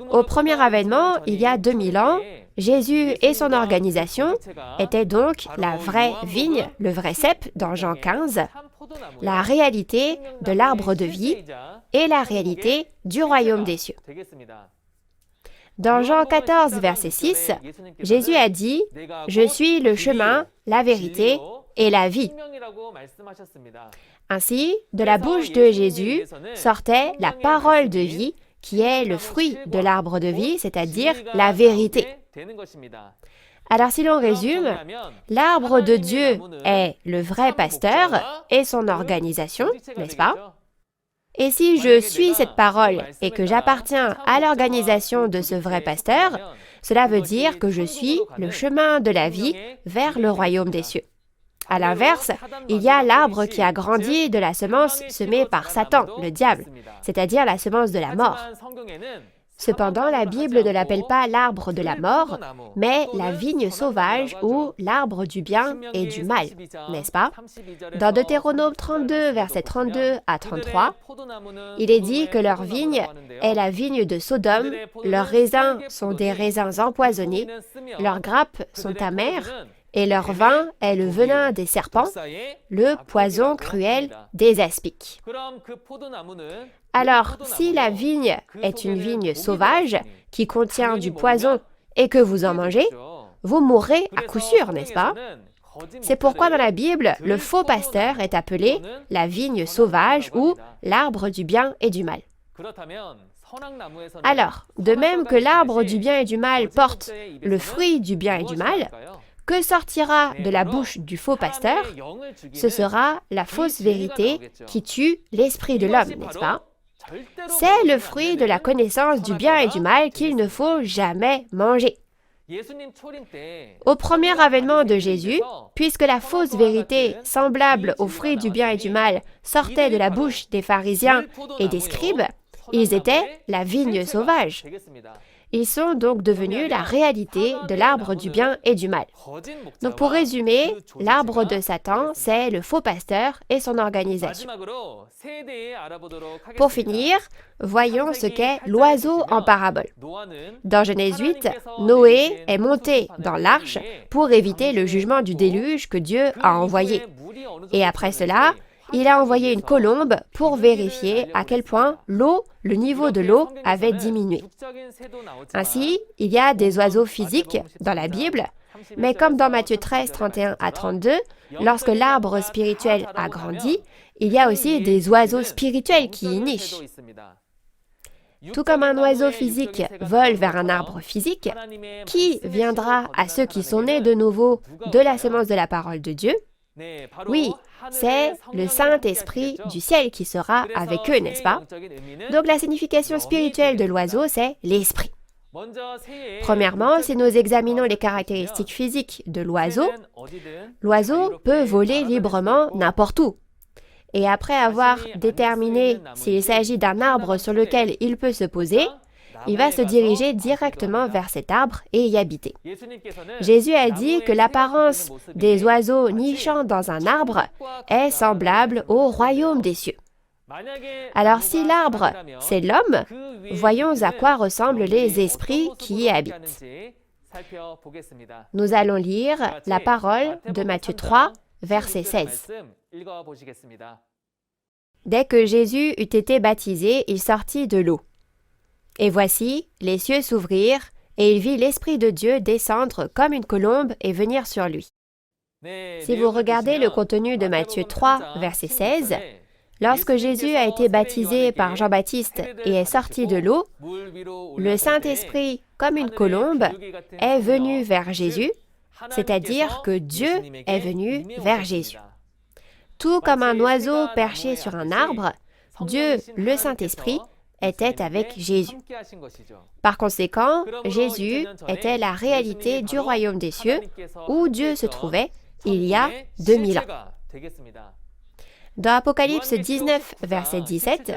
Au premier avènement, il y a 2000 ans, Jésus et son organisation étaient donc la vraie vigne, le vrai cep dans Jean 15, la réalité de l'arbre de vie et la réalité du royaume des cieux. Dans Jean 14, verset 6, Jésus a dit « Je suis le chemin, la vérité et la vie ». Ainsi, de la bouche de Jésus sortait la parole de vie qui est le fruit de l'arbre de vie, c'est-à-dire la vérité. Alors si l'on résume, l'arbre de Dieu est le vrai pasteur et son organisation, n'est-ce pas? Et si je suis cette parole et que j'appartiens à l'organisation de ce vrai pasteur, cela veut dire que je suis le chemin de la vie vers le royaume des cieux. À l'inverse, il y a l'arbre qui a grandi de la semence semée par Satan, le diable, c'est-à-dire la semence de la mort. Cependant, la Bible ne l'appelle pas l'arbre de la mort, mais la vigne sauvage ou l'arbre du bien et du mal, n'est-ce pas? Dans Deutéronome 32, versets 32 à 33, il est dit que leur vigne est la vigne de Sodome, leurs raisins sont des raisins empoisonnés, leurs grappes sont amères, et leur vin est le venin des serpents, le poison cruel des aspics. Alors, si la vigne est une vigne sauvage qui contient du poison et que vous en mangez, vous mourrez à coup sûr, n'est-ce pas? C'est pourquoi dans la Bible, le faux pasteur est appelé la vigne sauvage ou l'arbre du bien et du mal. Alors, de même que l'arbre du bien et du mal porte le fruit du bien et du mal, que sortira de la bouche du faux pasteur? Ce sera la fausse vérité qui tue l'esprit de l'homme, n'est-ce pas? C'est le fruit de la connaissance du bien et du mal qu'il ne faut jamais manger. Au premier avènement de Jésus, puisque la fausse vérité, semblable au fruit du bien et du mal, sortait de la bouche des pharisiens et des scribes, ils étaient la vigne sauvage. Ils sont donc devenus la réalité de l'arbre du bien et du mal. Donc pour résumer, l'arbre de Satan, c'est le faux pasteur et son organisation. Pour finir, voyons ce qu'est l'oiseau en parabole. Dans Genèse 8, Noé est monté dans l'arche pour éviter le jugement du déluge que Dieu a envoyé. Et après cela, il a envoyé une colombe pour vérifier à quel point le niveau de l'eau avait diminué. Ainsi, il y a des oiseaux physiques dans la Bible, mais comme dans Matthieu 13, 31 à 32, lorsque l'arbre spirituel a grandi, il y a aussi des oiseaux spirituels qui y nichent. Tout comme un oiseau physique vole vers un arbre physique, qui viendra à ceux qui sont nés de nouveau de la semence de la parole de Dieu? Oui, c'est le Saint-Esprit du ciel qui sera avec eux, n'est-ce pas? Donc la signification spirituelle de l'oiseau, c'est l'esprit. Premièrement, si nous examinons les caractéristiques physiques de l'oiseau peut voler librement n'importe où. Et après avoir déterminé s'il s'agit d'un arbre sur lequel il peut se poser, il va se diriger directement vers cet arbre et y habiter. Jésus a dit que l'apparence des oiseaux nichant dans un arbre est semblable au royaume des cieux. Alors si l'arbre, c'est l'homme, voyons à quoi ressemblent les esprits qui y habitent. Nous allons lire la parole de Matthieu 3, verset 16. Dès que Jésus eut été baptisé, il sortit de l'eau. Et voici, les cieux s'ouvrirent, et il vit l'Esprit de Dieu descendre comme une colombe et venir sur lui. Si vous regardez le contenu de Matthieu 3, verset 16, lorsque Jésus a été baptisé par Jean-Baptiste et est sorti de l'eau, le Saint-Esprit, comme une colombe, est venu vers Jésus, c'est-à-dire que Dieu est venu vers Jésus. Tout comme un oiseau perché sur un arbre, Dieu, le Saint-Esprit, était avec Jésus. Par conséquent, Jésus était la réalité du royaume des cieux où Dieu se trouvait il y a 2000 ans. Dans Apocalypse 19, verset 17,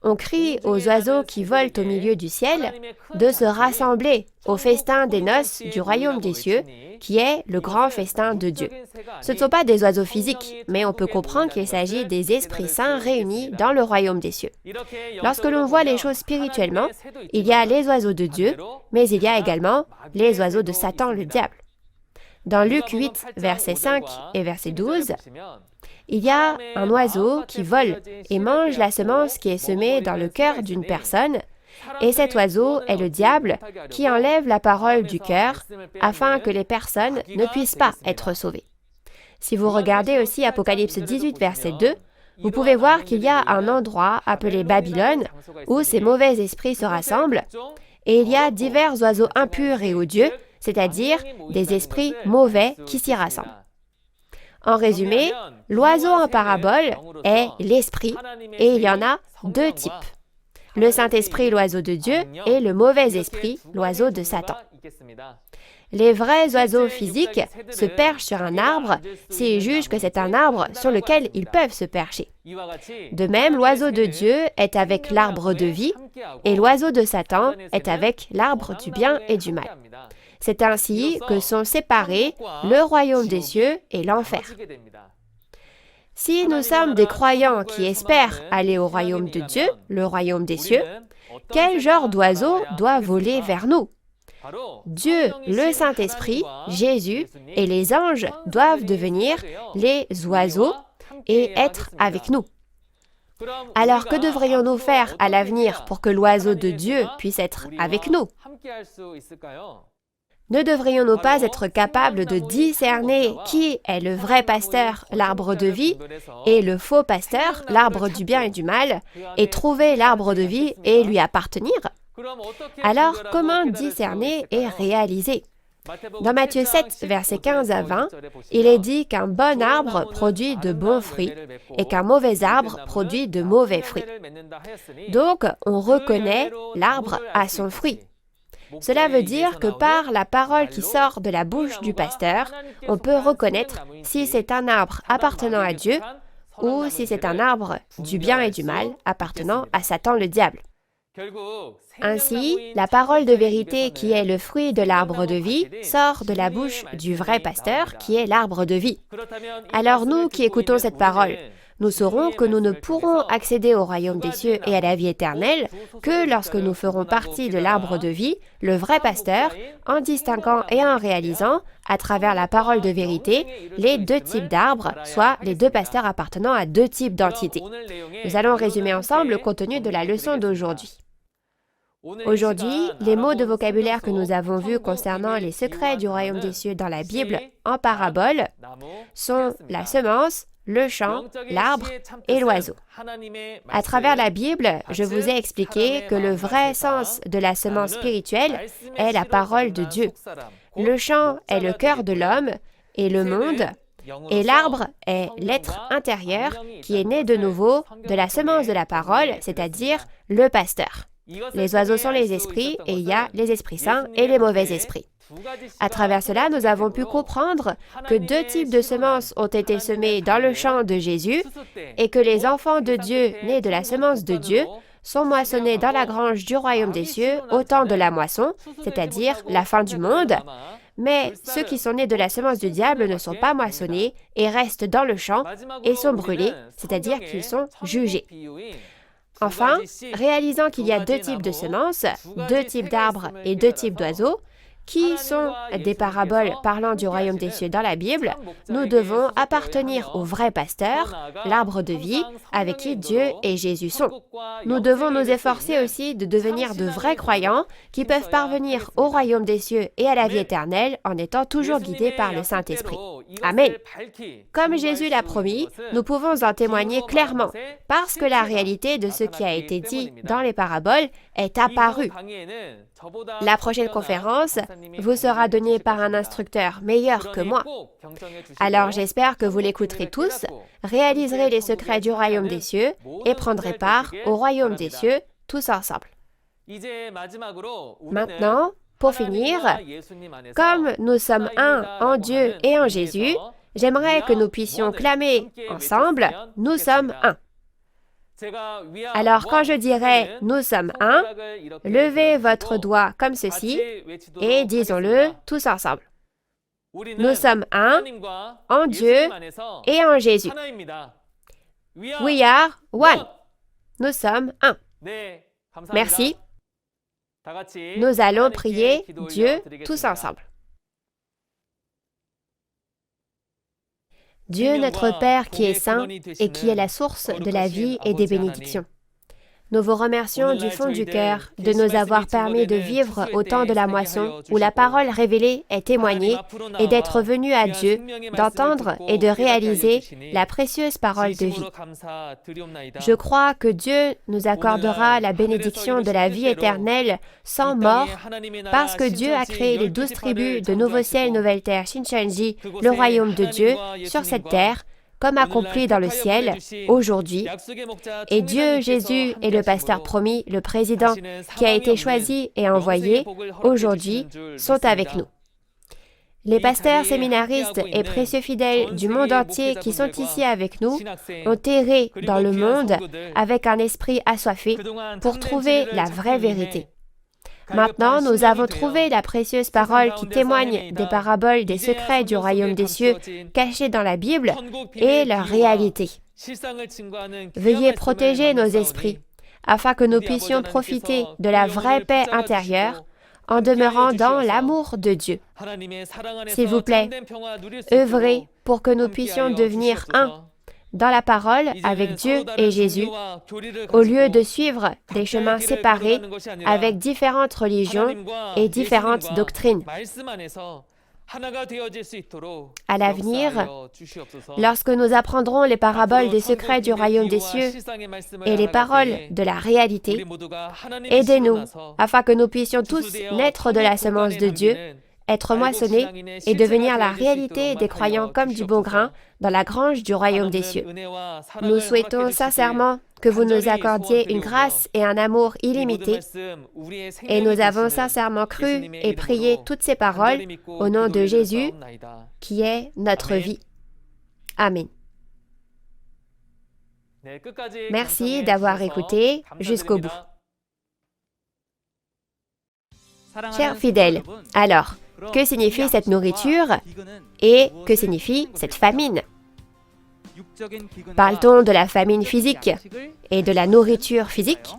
on crie aux oiseaux qui volent au milieu du ciel de se rassembler au festin des noces du royaume des cieux, qui est le grand festin de Dieu. Ce ne sont pas des oiseaux physiques, mais on peut comprendre qu'il s'agit des esprits saints réunis dans le royaume des cieux. Lorsque l'on voit les choses spirituellement, il y a les oiseaux de Dieu, mais il y a également les oiseaux de Satan, le diable. Dans Luc 8, verset 5 et verset 12, il y a un oiseau qui vole et mange la semence qui est semée dans le cœur d'une personne, et cet oiseau est le diable qui enlève la parole du cœur afin que les personnes ne puissent pas être sauvées. Si vous regardez aussi Apocalypse 18, verset 2, vous pouvez voir qu'il y a un endroit appelé Babylone où ces mauvais esprits se rassemblent, et il y a divers oiseaux impurs et odieux, c'est-à-dire des esprits mauvais qui s'y rassemblent. En résumé, l'oiseau en parabole est l'esprit, et il y en a deux types. Le Saint-Esprit, l'oiseau de Dieu, et le mauvais esprit, l'oiseau de Satan. Les vrais oiseaux physiques se perchent sur un arbre s'ils jugent que c'est un arbre sur lequel ils peuvent se percher. De même, l'oiseau de Dieu est avec l'arbre de vie, et l'oiseau de Satan est avec l'arbre du bien et du mal. C'est ainsi que sont séparés le royaume des cieux et l'enfer. Si nous sommes des croyants qui espèrent aller au royaume de Dieu, le royaume des cieux, quel genre d'oiseau doit voler vers nous? Dieu, le Saint-Esprit, Jésus et les anges doivent devenir les oiseaux et être avec nous. Alors que devrions-nous faire à l'avenir pour que l'oiseau de Dieu puisse être avec nous? Ne devrions-nous pas être capables de discerner qui est le vrai pasteur, l'arbre de vie, et le faux pasteur, l'arbre du bien et du mal, et trouver l'arbre de vie et lui appartenir? Alors, comment discerner et réaliser? Dans Matthieu 7, versets 15 à 20, il est dit qu'un bon arbre produit de bons fruits et qu'un mauvais arbre produit de mauvais fruits. Donc, on reconnaît l'arbre à son fruit. Cela veut dire que par la parole qui sort de la bouche du pasteur, on peut reconnaître si c'est un arbre appartenant à Dieu ou si c'est un arbre du bien et du mal appartenant à Satan le diable. Ainsi, la parole de vérité qui est le fruit de l'arbre de vie sort de la bouche du vrai pasteur qui est l'arbre de vie. Alors nous qui écoutons cette parole, nous saurons que nous ne pourrons accéder au royaume des cieux et à la vie éternelle que lorsque nous ferons partie de l'arbre de vie, le vrai pasteur, en distinguant et en réalisant, à travers la parole de vérité, les deux types d'arbres, soit les deux pasteurs appartenant à deux types d'entités. Nous allons résumer ensemble le contenu de la leçon d'aujourd'hui. Aujourd'hui, les mots de vocabulaire que nous avons vus concernant les secrets du royaume des cieux dans la Bible en parabole sont la semence, le champ, l'arbre et l'oiseau. À travers la Bible, je vous ai expliqué que le vrai sens de la semence spirituelle est la parole de Dieu. Le champ est le cœur de l'homme et le monde, Et l'arbre est l'être intérieur qui est né de nouveau de la semence de la parole, c'est-à-dire le pasteur. Les oiseaux sont les esprits et il y a les esprits saints et les mauvais esprits. À travers cela, nous avons pu comprendre que deux types de semences ont été semées dans le champ de Jésus et que les enfants de Dieu nés de la semence de Dieu sont moissonnés dans la grange du royaume des cieux au temps de la moisson, c'est-à-dire la fin du monde. Mais ceux qui sont nés de la semence du diable ne sont pas moissonnés et restent dans le champ et sont brûlés, c'est-à-dire qu'ils sont jugés. Enfin, réalisant qu'il y a deux types de semences, deux types d'arbres et deux types d'oiseaux, qui sont des paraboles parlant du royaume des cieux dans la Bible, nous devons appartenir au vrai pasteur, l'arbre de vie, avec qui Dieu et Jésus sont. Nous devons nous efforcer aussi de devenir de vrais croyants qui peuvent parvenir au royaume des cieux et à la vie éternelle en étant toujours guidés par le Saint-Esprit. Amen. Comme Jésus l'a promis, nous pouvons en témoigner clairement, parce que la réalité de ce qui a été dit dans les paraboles est apparue. La prochaine conférence vous sera donnée par un instructeur meilleur que moi. Alors j'espère que vous l'écouterez tous, réaliserez les secrets du royaume des cieux et prendrez part au royaume des cieux tous ensemble. Maintenant, pour finir, comme nous sommes un en Dieu et en Jésus, j'aimerais que nous puissions clamer ensemble « Nous sommes un ». Alors quand je dirai « Nous sommes un », levez votre doigt comme ceci et disons-le tous ensemble. Nous sommes un en Dieu et en Jésus. We are one. Nous sommes un. Merci. Nous allons prier Dieu tous ensemble. Dieu notre Père qui est saint et qui est la source de la vie et des bénédictions. Nous vous remercions du fond du cœur de nous avoir permis de vivre au temps de la moisson où la parole révélée est témoignée et d'être venus à Dieu, d'entendre et de réaliser la précieuse parole de vie. Je crois que Dieu nous accordera la bénédiction de la vie éternelle sans mort parce que Dieu a créé les 12 tribus de Nouveau Ciel, Nouvelle Terre, Shincheonji, le royaume de Dieu, sur cette terre, comme accompli dans le ciel, aujourd'hui. Et Dieu, Jésus et le pasteur promis, le président, qui a été choisi et envoyé, aujourd'hui, sont avec nous. Les pasteurs séminaristes et précieux fidèles du monde entier qui sont ici avec nous ont erré dans le monde avec un esprit assoiffé pour trouver la vraie vérité. Maintenant, nous avons trouvé la précieuse parole qui témoigne des paraboles des secrets du royaume des cieux cachés dans la Bible et leur réalité. Veuillez protéger nos esprits afin que nous puissions profiter de la vraie paix intérieure en demeurant dans l'amour de Dieu. S'il vous plaît, œuvrez pour que nous puissions devenir un dans la parole avec Dieu et Jésus, au lieu de suivre des chemins séparés avec différentes religions et différentes doctrines. À l'avenir, lorsque nous apprendrons les paraboles des secrets du royaume des cieux et les paroles de la réalité, aidez-nous afin que nous puissions tous naître de la semence de Dieu, être moissonnés et devenir la réalité des croyants comme du bon grain dans la grange du royaume des cieux. Nous souhaitons sincèrement que vous nous accordiez une grâce et un amour illimités et nous avons sincèrement cru et prié toutes ces paroles au nom de Jésus qui est notre vie. Amen. Merci d'avoir écouté jusqu'au bout. Chers fidèles, alors, que signifie cette nourriture et que signifie cette famine? Parle-t-on de la famine physique et de la nourriture physique?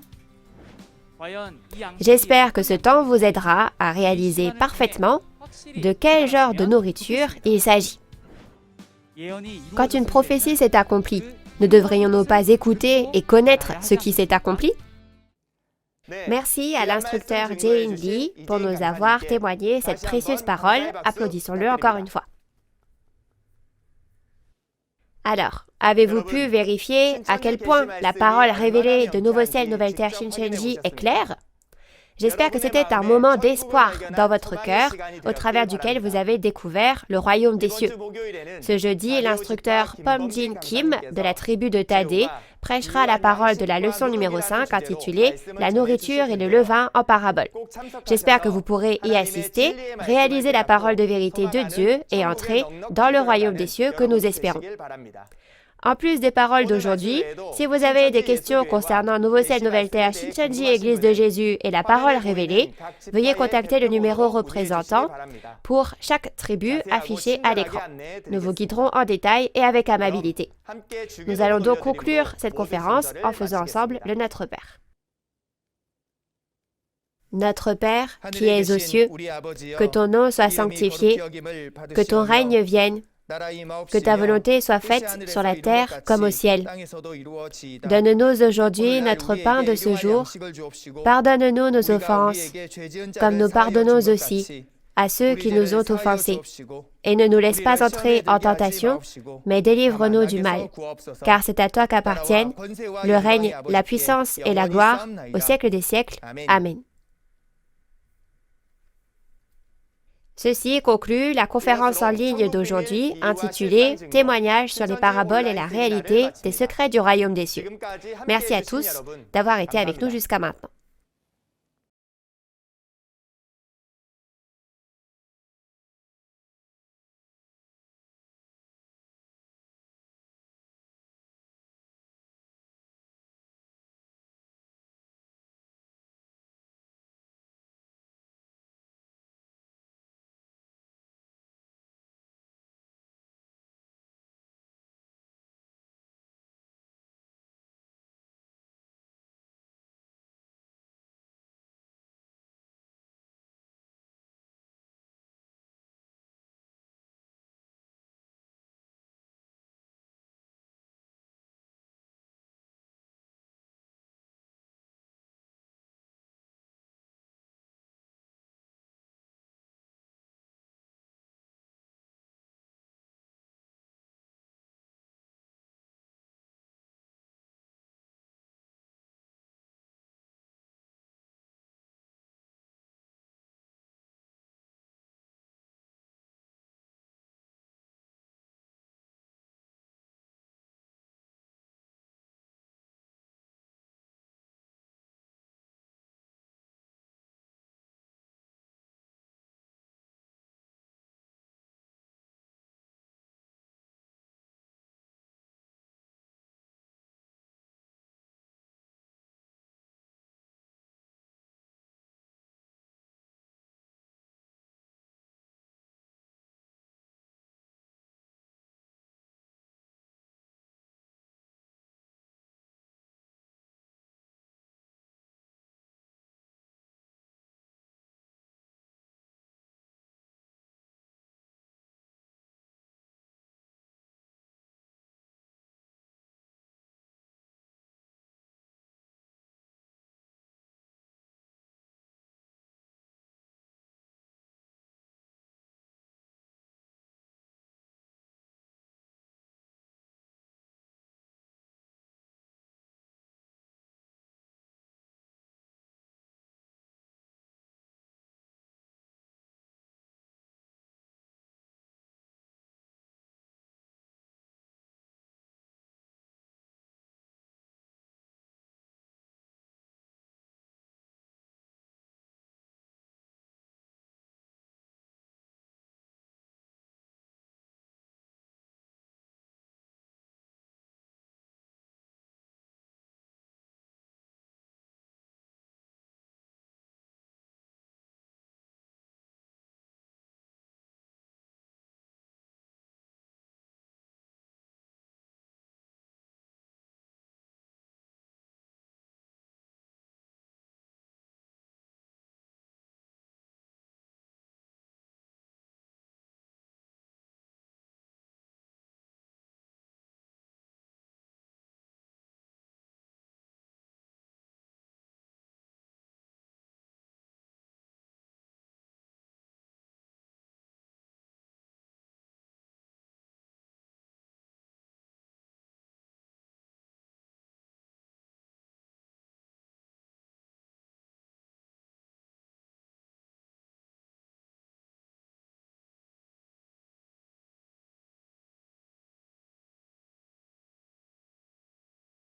J'espère que ce temps vous aidera à réaliser parfaitement de quel genre de nourriture il s'agit. Quand une prophétie s'est accomplie, ne devrions-nous pas écouter et connaître ce qui s'est accompli? Merci à l'instructeur Jane Lee pour nous avoir témoigné cette précieuse parole. Applaudissons-le encore une fois. Alors, avez-vous pu vérifier à quel point la parole révélée de Nouveau Ciel, Nouvelle Terre, Shincheonji est claire? J'espère que c'était un moment d'espoir dans votre cœur, au travers duquel vous avez découvert le royaume des cieux. Ce jeudi, l'instructeur Pom-Jin Kim de la tribu de Tadé prêchera la parole de la leçon numéro 5 intitulée « La nourriture et le levain en parabole ». J'espère que vous pourrez y assister, réaliser la parole de vérité de Dieu et entrer dans le royaume des cieux que nous espérons. En plus des paroles d'aujourd'hui, si vous avez des questions concernant Nouveau Ciel, Nouvelle Terre, Shincheonji, Église de Jésus et la parole révélée, veuillez contacter le numéro représentant pour chaque tribu affiché à l'écran. Nous vous guiderons en détail et avec amabilité. Nous allons donc conclure cette conférence en faisant ensemble le Notre Père. Notre Père, qui es aux cieux, que ton nom soit sanctifié, que ton règne vienne, que ta volonté soit faite sur la terre comme au ciel. Donne-nous aujourd'hui notre pain de ce jour. Pardonne-nous nos offenses, comme nous pardonnons aussi à ceux qui nous ont offensés. Et ne nous laisse pas entrer en tentation, mais délivre-nous du mal. Car c'est à toi qu'appartiennent le règne, la puissance et la gloire au siècle des siècles. Amen. Ceci conclut la conférence en ligne d'aujourd'hui intitulée « Témoignages sur les paraboles et la réalité des secrets du royaume des cieux ». Merci à tous d'avoir été avec nous jusqu'à maintenant.